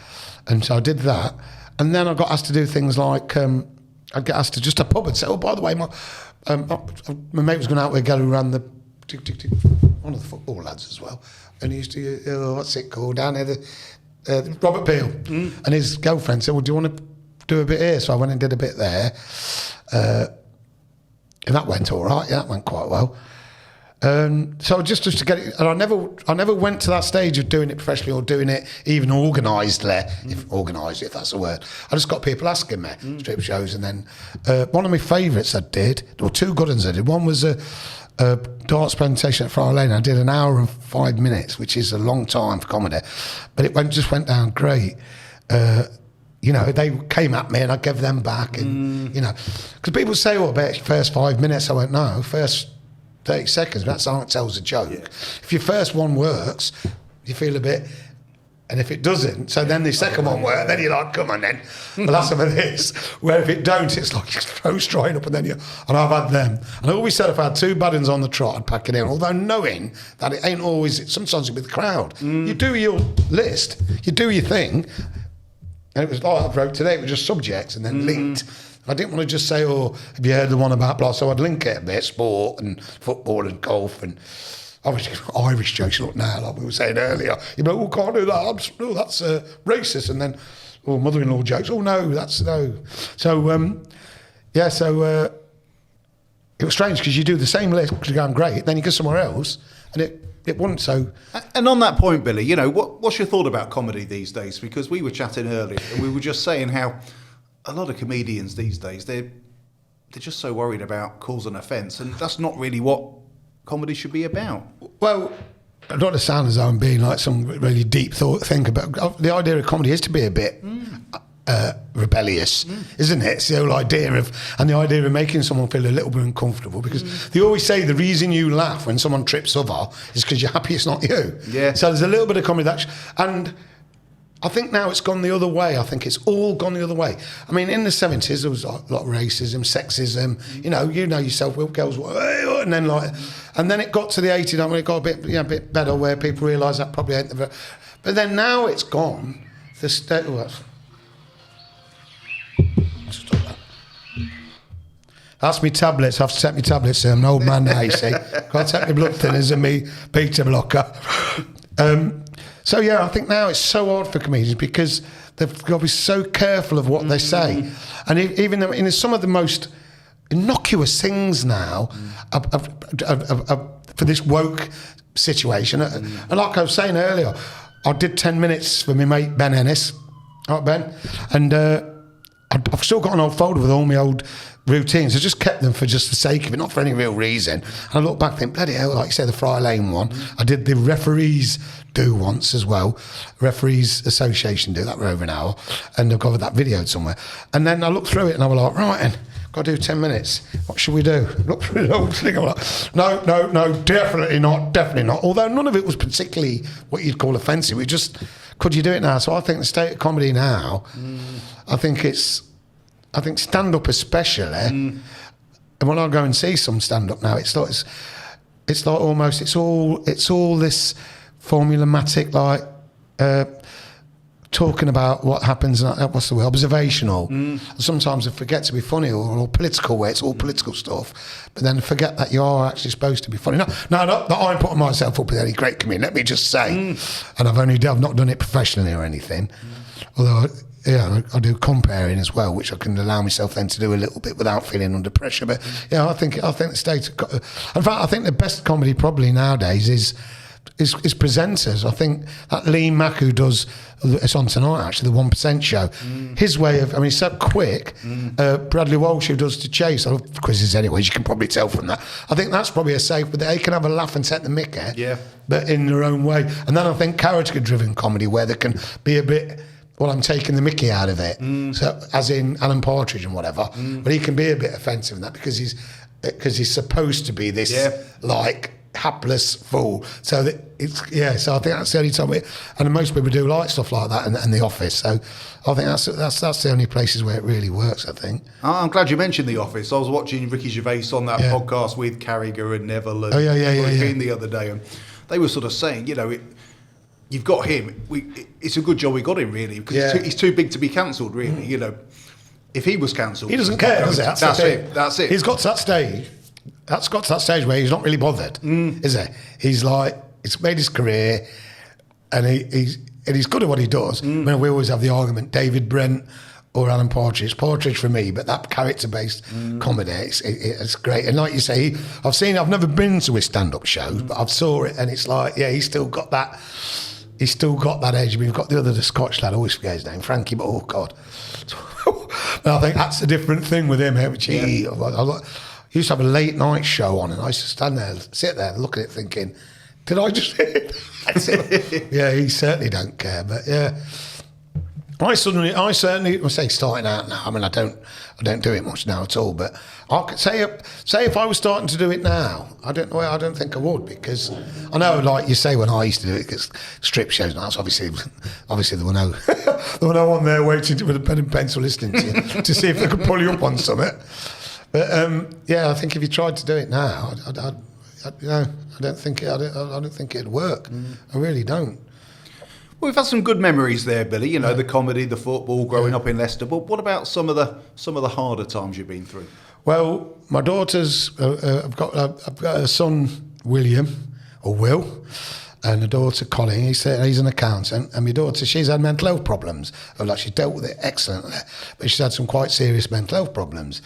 And so I did that. And then I got asked to do things like, I'd get asked to just a pub and say, oh, by the way, my mate was going out with a guy who ran the one of the football lads as well, and he used to what's it called down there, Robert Peel, and his girlfriend said, well, do you want to do a bit here? So I went and did a bit there, and that went all right. Yeah, that went quite well. So just to get it, and I never went to that stage of doing it professionally or doing it even organised, if that's a word. I just got people asking me strip shows, and then one of my favourites I did, or two good ones I did. One was a darts presentation at Friar Lane. I did an hour and 5 minutes, which is a long time for comedy, but it just went down great. They came at me and I gave them back, and because people say, "Oh, about your first 5 minutes," I went, "No, first 30 seconds." That's how it tells a joke. Yeah. If your first one works, you feel a bit, and if it doesn't, so then the second one works, then you're like, come on then, well, that's some of this. Where if it don't, it's like you throw straight up, and then and I've had them. And I always said if I had two bad ones on the trot, I'd pack it in, although knowing that it ain't always, sometimes it's with the crowd. You do your list, you do your thing, and it was like I wrote today, it was just subjects and then linked. I didn't want to just say, oh, have you heard the one about blah? So I'd link it a bit, sport and football and golf and obviously Irish jokes. Look now, like we were saying earlier, you know, oh, can't do that. That's racist. And then, mother-in-law jokes. Oh no, that's no. So it was strange because you do the same list, you're going great, then you go somewhere else, and it wasn't so. And on that point, Billy, you know, what's your thought about comedy these days? Because we were chatting earlier, and we were just saying how a lot of comedians these days, they're just so worried about cause and offence, and that's not really what comedy should be about. Well, I don't want to sound as though I'm being like some really deep think about. The idea of comedy is to be a bit rebellious, isn't it? It's the whole idea of, and the idea of making someone feel a little bit uncomfortable, because they always say the reason you laugh when someone trips over is because you're happy it's not you. Yeah. So there's a little bit of comedy and I think now it's gone the other way. I think it's all gone the other way. I mean, in the 70s, there was a lot of racism, sexism, you know yourself, girls were, and then it got to the 80s, and it got a bit better where people realised that probably ain't the... But then now it's gone. That's me tablets. I have to take my tablets here. I'm an old man now, you see. Got to take my blood thinners and me beta blocker. So yeah, I think now it's so hard for comedians because they've got to be so careful of what they say, and even though in some of the most innocuous things now for this woke situation, and like I was saying earlier, I did 10 minutes for my mate Ben Ennis, right Ben, and I've still got an old folder with all my old routines. I just kept them for just the sake of it, not for any real reason. And I look back and think, bloody hell, like you said, the Friar Lane one. I did the referees do once as well. Referees Association do that for over an hour. And I've got that videoed somewhere. And then I looked through it and I was like, right, and got to do 10 minutes. What should we do? Look through the whole thing. I'm like, no, definitely not. Although none of it was particularly what you'd call offensive. We just, could you do it now? So I think the state of comedy now, I think stand-up especially, and when I go and see some stand-up now, it's like almost, it's all this formulaic, like, talking about what happens, what's the word, observational. Sometimes I forget to be funny or political, where it's all political stuff, but then forget that you are actually supposed to be funny. No, not that I'm putting myself up with any great comedian, let me just say, and I've not done it professionally or anything, although I do comparing as well, which I can allow myself then to do a little bit without feeling under pressure. But yeah, I think the state of, in fact, I think the best comedy probably nowadays is presenters. I think that Lee Mack, who does, it's on tonight actually, the 1% show, his way of, I mean, he's so quick. Bradley Walsh, who does The Chase, I love quizzes anyways, you can probably tell from that. I think that's probably a safe, but they can have a laugh and take the mickey, but in their own way. And then I think character-driven comedy, where they can be a bit, well, I'm taking the mickey out of it, so as in Alan Partridge and whatever, but he can be a bit offensive in that because he's supposed to be this like hapless fool. So so I think that's the only time and most people do like stuff like that and The Office. So I think that's the only places where it really works, I think. I'm glad you mentioned The Office. I was watching Ricky Gervais on that podcast with Carragher and Neville and Keane the other day, and they were sort of saying, you know, you've got him. It's a good job we got him, really, because he's too big to be cancelled, really, you know. if he was cancelled, he doesn't care, does he? That's it. That's it. He's got to that stage. That's got to that stage where he's not really bothered, is he? He's like, it's made his career, and he's good at what he does. I mean, we always have the argument, David Brent or Alan Partridge. Partridge for me, but that character-based comedy, it's great. And like you say, I've never been to his stand-up shows, but I've saw it, and it's like, yeah, he's still got that edge. We've got the Scotch lad, I always forget his name, Frankie, but oh God. And I think that's a different thing with him. I used to have a late night show on, and I used to sit there, look at it thinking, did I just hit it? That's it. Yeah, he certainly don't care, but yeah. I certainly say starting out now. I mean, I don't do it much now at all. But I could say if I was starting to do it now, I don't think I would, because I know, like you say, when I used to do it, because strip shows, now, obviously there were no one there waiting with a pen and pencil listening to you to see if they could pull you up on something. But yeah, I think if you tried to do it now, I don't think it'd work. I really don't. Well, we've had some good memories there, Billy. You know, the comedy, the football, growing up in Leicester. But what about some of the harder times you've been through? Well, my daughters, I've got a son, William, or Will, and a daughter, Colin. He's an accountant, and my daughter, she's had mental health problems. Like, she's dealt with it excellently, but she's had some quite serious mental health problems.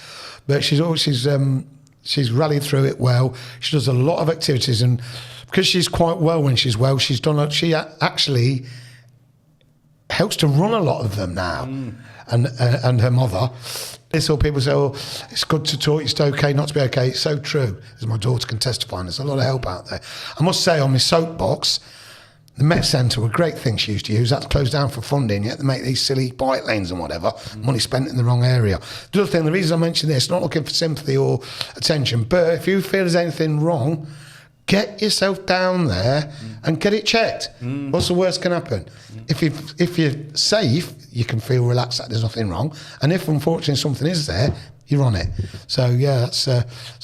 But she's rallied through it well. She does a lot of activities, and because she's quite well when she's well, she actually helps to run a lot of them now, and her mother. It's all people say, oh, it's good to talk, it's okay not to be okay. It's so true, as my daughter can testify, and there's a lot of help out there. I must say, on my soapbox, the Met Centre were a great thing she used to use. That's closed down for funding, yet they make these silly bike lanes and whatever, money spent in the wrong area. The other thing, the reason I mention this, not looking for sympathy or attention, but if you feel there's anything wrong, get yourself down there and get it checked. What's the worst can happen? If you're safe, you can feel relaxed that there's nothing wrong. And if unfortunately something is there, you're on it. So yeah,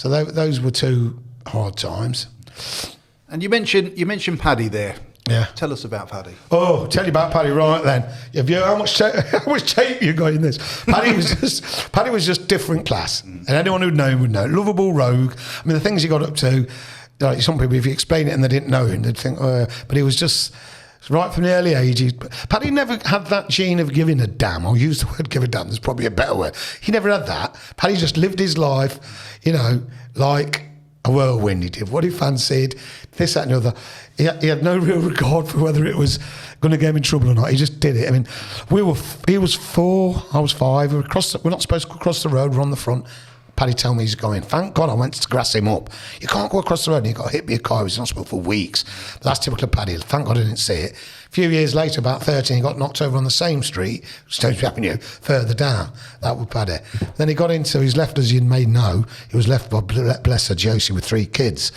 those were two hard times. And you mentioned Paddy there. Yeah. Tell us about Paddy. Oh, tell you about Paddy right then. How much tape you got in this? Paddy was just different class, and anyone who'd known would know. Lovable rogue. I mean, the things he got up to. Like some people, if you explain it and they didn't know him, they'd think, but he was just right from the early age. Paddy never had that gene of giving a damn. I'll use the word give a damn, there's probably a better word. He never had that. Paddy just lived his life, like a whirlwind. He did what he fancied, this, that and the other. He had no real regard for whether it was going to get him in trouble or not. He just did it. I mean, he was 4, I was 5. We're not supposed to cross the road, we're on the front. Paddy told me he's going. Thank God I went to grass him up. You can't go across the road and you got hit by a car. He was in hospital for weeks. But that's typical of Paddy. Thank God I didn't see it. A few years later, about 13, he got knocked over on the same street, Stones Avenue, further down. That was Paddy. Then he was left, as you may know, he was left by, bless her, Josie, with 3 kids.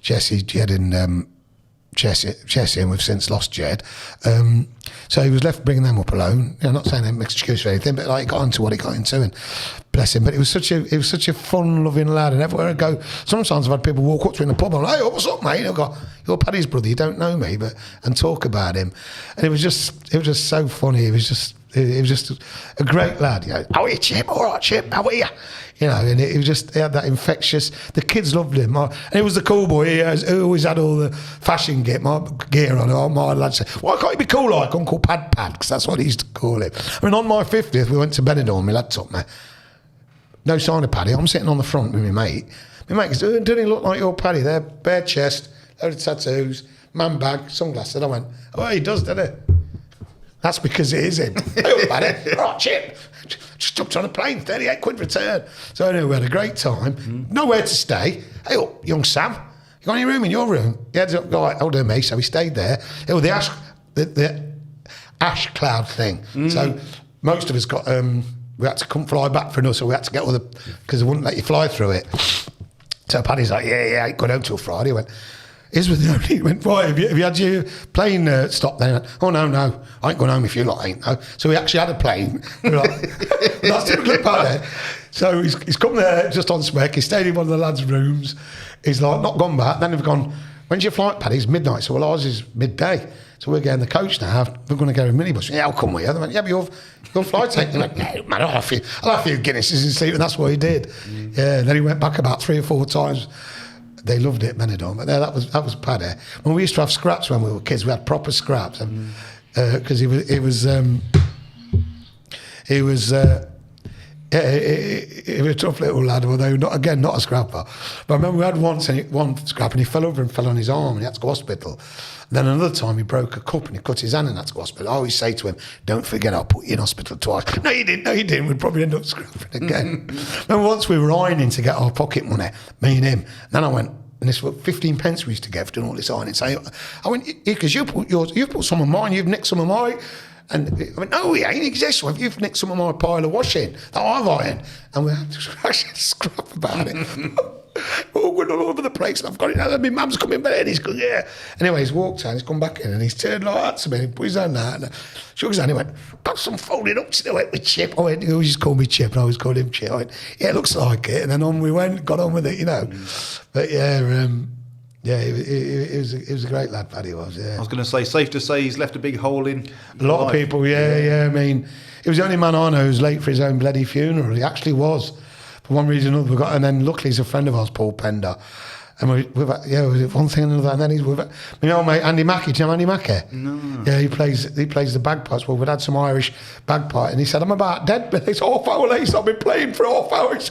Jed and Chessie, and we've since lost Jed. So he was left bringing them up alone. Not saying that makes excuse for anything, but like, he got into what he got into, and bless him. But it was such a fun, loving lad. And everywhere I go, sometimes I've had people walk up to me in the pub. I'm like, hey, what's up, mate? I've got, you're Paddy's brother. You don't know me, and talk about him. And it was just so funny. It was just a great lad. How are you, Chip? All right, Chip. How are you? And he had that infectious. The kids loved him. And he was the cool boy. He always had all the fashion gear on. All my lads said, why can't you be cool like Uncle Pad? Because that's what he used to call him. I mean, on my 50th, we went to Benidorm. My lad took me. No sign of Paddy. I'm sitting on the front with my mate. My mate goes, doesn't he look like your Paddy there? Bare chest, load of tattoos, man bag, sunglasses. I went, oh, he does, doesn't he? That's because it is him. Hey, Paddy. All right, Chip. Just jumped on a plane, 38 quid return. So anyway, we had a great time. Nowhere to stay. Hey, up, young Sam. You got any room in your room? He had older me, so we stayed there. It was the ash cloud thing. So most of us got, we had to come fly back for another, so we had to get all the, because they wouldn't let you fly through it. So Paddy's like, yeah, I ain't going home till Friday. I went, he went, right, have you had your plane stop there? He went, oh, no, I ain't going home if you lot ain't, no. So we actually had a plane. We were like, that's typical Paddy. So he's come there just on spec. He stayed in one of the lads' rooms. He's like, not gone back. Then they've gone, when's your flight, Paddy? It's midnight. So, well, ours is midday. So we're getting the coach now. We're going to go in minibus. Yeah, I'll come with you. They went, yeah, but your flight taking. He went, no, man, I'll have a few Guinnesses and sleep. And that's what he did. Yeah, and then he went back about 3 or 4 times. They loved it, Benidorm. But that was Paddy. When we used to have scraps when we were kids, we had proper scraps. Because he was a tough little lad, although not a scrapper. But I remember we had one scrap and he fell over and fell on his arm and he had to go to hospital. Then another time he broke a cup and he cut his hand and had to go to hospital. I always say to him, don't forget I'll put you in hospital twice. No, you didn't. We'd probably end up scrapping again. Remember once we were ironing to get our pocket money, me and him. And then I went, and this was 15 pence we used to get for doing all this ironing. So I went, because you've put some of mine, you've nicked some of mine. And I went, no, he ain't exist. Well, you've nicked some of my pile of washing that I've ironed. And we had to scrap about it. We're all going all over the place. And I've got it now. My mum's coming back. And he's going, yeah. Anyway, he's walked out. He's come back in. And he's turned like that to me. He put his hand out. And shook his hand. He went, got some folded up to do it with Chip. I went, he always called me Chip. And I always called him Chip. I went, yeah, it looks like it. And then on we went, got on with it, But yeah, yeah, he was a great lad, Paddy was, yeah. I was going to say, safe to say he's left a big hole in a lot of people, yeah. I mean, he was the only man I know who's late for his own bloody funeral. He actually was, for one reason or another. And then luckily he's a friend of ours, Paul Pender. And we've one thing and another. And then he's with my old mate Andy Mackey. Do you know Andy Mackey? No. Yeah, he plays the bagpipes. Well, we'd had some Irish bagpipe, and he said, "I'm about dead, but it's half hour late. So I've been playing for half hour." He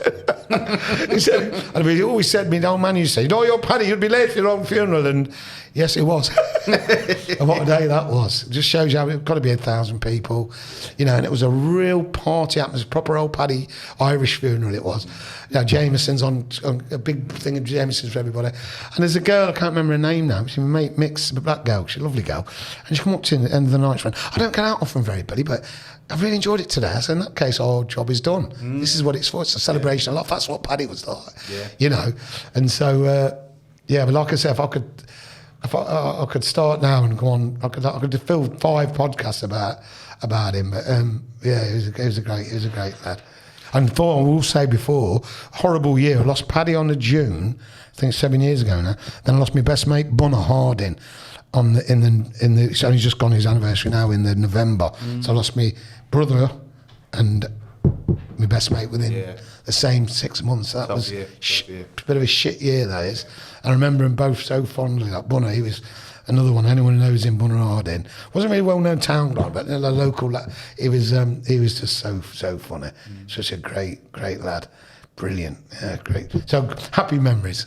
said, and he always said to me, "Old man, you say, oh, you're Paddy, you'd be late for your own funeral." And yes, it was. And what a day that was. It just shows you how it's got to be 1,000 people, and it was a real party atmosphere, proper old Paddy Irish funeral it was. Jameson's on a big thing of Jameson's for everybody. And there's a girl, I can't remember her name now, she's my mate Mix, a black girl, she's a lovely girl. And she come up to me at the end of the night, she went, I don't get out often very, Billy, but I've really enjoyed it today. So in that case, our job is done. This is what it's for. It's a celebration of life. That's what Paddy was like, And so, but like I said, if I could start now and go on, I could fill 5 podcasts about him. But he was a great lad. And I will say before, horrible year. I lost Paddy on the June, I think 7 years ago now. Then I lost my best mate Bunner Harding it's only just gone his anniversary now in the November. So I lost my brother and my best mate within the same 6 months. That was a bit of a shit year, that is. I remember them both so fondly. Like Bunner, he was another one. Anyone who knows him, Bunner Harding, wasn't really well known town guy, but a local lad. He was just so funny. Such a great lad, brilliant, great. So happy memories.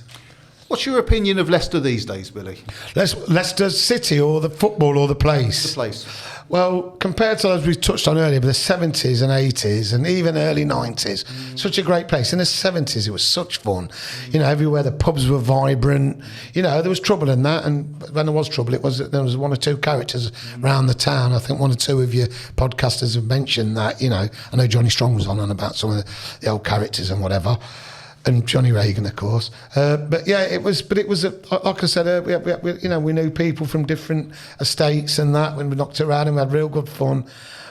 What's your opinion of Leicester these days, Billy? Leicester City or the football or the place? The place. Well, compared to as we touched on earlier, the 70s and 80s and even early 90s, such a great place. In the 70s, it was such fun. Everywhere the pubs were vibrant. There was trouble in that, and when there was trouble, there was 1 or 2 characters around the town. I think 1 or 2 of your podcasters have mentioned that. I know Johnny Strong was on about some of the old characters and whatever. And Johnny Reagan, of course. But it was like I said, we knew people from different estates and that when we knocked around and we had real good fun.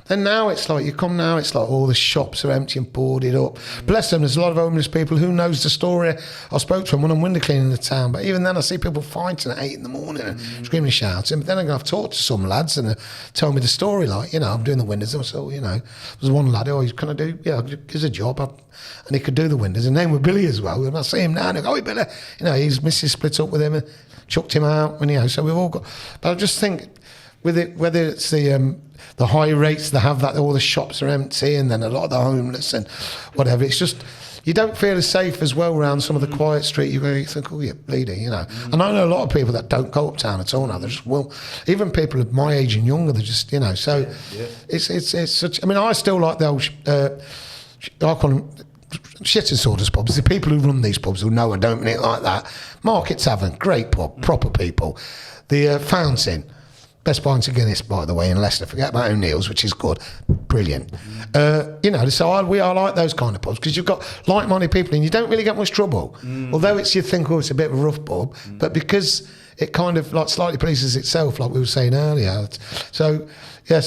Then now it's like, you come now, it's like all the shops are empty and boarded up. Bless them, there's a lot of homeless people. Who knows the story? I spoke to them when I'm window cleaning the town, but even then I see people fighting at 8 in the morning and screaming and shouting. But then I've talked to some lads and told me the story, like, I'm doing the windows. So, there's one lad, can I do, here's a job. And he could do the windows. And name was Billy as well. And I see him now and I go, hey, Billy. His missus split up with him and chucked him out. And, so we've all got... But I just think, with it, whether it's the high rates they have, that all the shops are empty and then a lot of the homeless and whatever, it's just... You don't feel as safe as well around some of the quiet street. You think, oh, you're bleeding, And I know a lot of people that don't go uptown at all now. They just will. Even people of my age and younger, they're just, So it's such... I mean, I still like the old... I call them shit and sawdust pubs. The people who run these pubs who know I don't mean it like that. Market Tavern, great pub, proper people. The Fountain, best pint of Guinness, by the way, in Leicester. Forget about O'Neill's, which is good, brilliant. So we are like those kind of pubs because you've got like-minded people and you don't really get much trouble. Although you think, it's a bit of a rough pub, but because it kind of like slightly polices itself, like we were saying earlier. So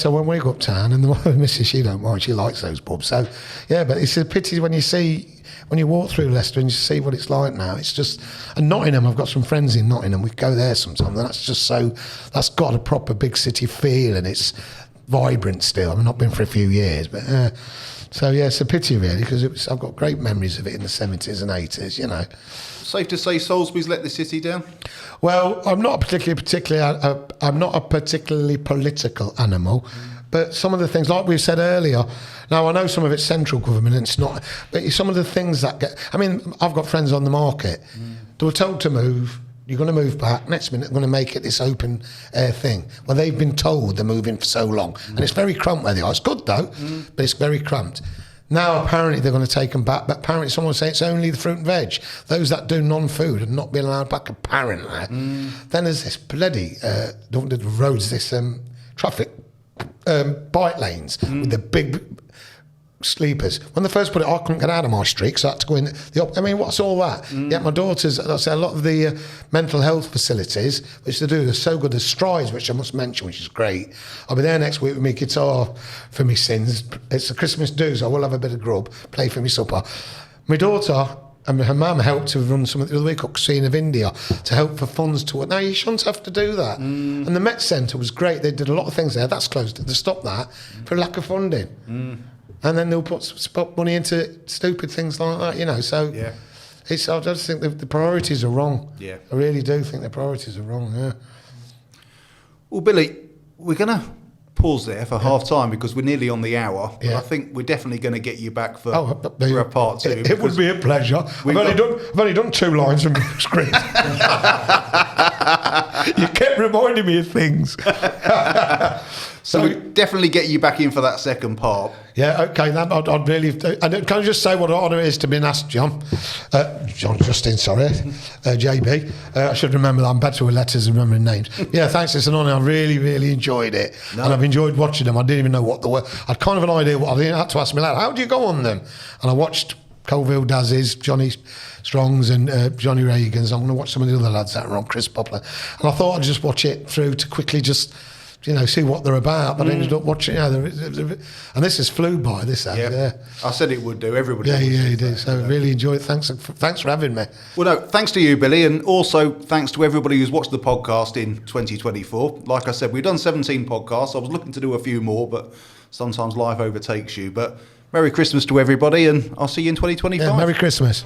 when we go uptown, and the missus, she don't mind, she likes those pubs. So, but it's a pity when you see when you walk through Leicester and you see what it's like now, it's just. And Nottingham, I've got some friends in Nottingham. We go there sometimes, and that's got a proper big city feel, and it's vibrant still. I've not been for a few years, but so yeah, it's a pity really, because I've got great memories of it in the 70s and 80s. You know. Safe to say Salisbury's let the city down? Well, I'm not a particularly political animal, but some of the things, like we said earlier, now I know some of it's central government and it's not, but some of the things that get, I mean, I've got friends on the market. They were told to move. You're going to move back. Next minute, they're going to make it this open air thing. Well, they've been told they're moving for so long, and it's very cramped where they are. It's good though, but it's very cramped. Now, apparently, they're going to take them back, but apparently someone will say it's only the fruit and veg. Those that do non-food are not being allowed back, apparently. Then there's this bloody, the roads, this traffic bike lanes with the big sleepers. When they first put it, I couldn't get out of my street, so I had to go in I mean, what's all that? Yeah, my daughter's, I say, a lot of the mental health facilities, which they do, they're so good. There's Strides, which I must mention, which is great. I'll be there next week with my guitar for me sins. It's a Christmas do, so I will have a bit of grub, play for me supper. My daughter and her mum helped to run some of the other week up Queen of India to help for funds to it. Now, you shouldn't have to do that. And the Met Centre was great. They did a lot of things there. That's closed. They stopped that for lack of funding. And then they'll put money into stupid things like that, you know. So I just think the priorities are wrong. Yeah, I really do think the priorities are wrong. Yeah. Well, Billy, we're going to pause there for half time because we're nearly on the hour. But I think we're definitely going to get you back for a part two. It would be a pleasure. I've only done 2 lines from the script. You kept reminding me of things. So we definitely get you back in for that second part. Yeah, okay. I'd really. And can I just say what an honour it is to be asked, John Justin, sorry, JB. I should remember that. I'm better with letters and remembering names. Yeah, thanks. It's an honour. I really, really enjoyed it, and I've enjoyed watching them. I didn't even know what they were. I had kind of an idea. I had to ask my lad, how do you go on them? And I watched Colville Daz's, Johnny Strong's and Johnny Reagan's. I'm going to watch some of the other lads that are on, Chris Poplar. And I thought I'd just watch it through to quickly just, see what they're about. But I ended up watching, and this has flew by, this ad. Yeah. I said it would do, everybody. Yeah, you did. So really enjoyed it. Thanks for having me. Well, no, thanks to you, Billy, and also thanks to everybody who's watched the podcast in 2024. Like I said, we've done 17 podcasts. I was looking to do a few more, but sometimes life overtakes you. But Merry Christmas to everybody, and I'll see you in 2025. Yeah, Merry Christmas.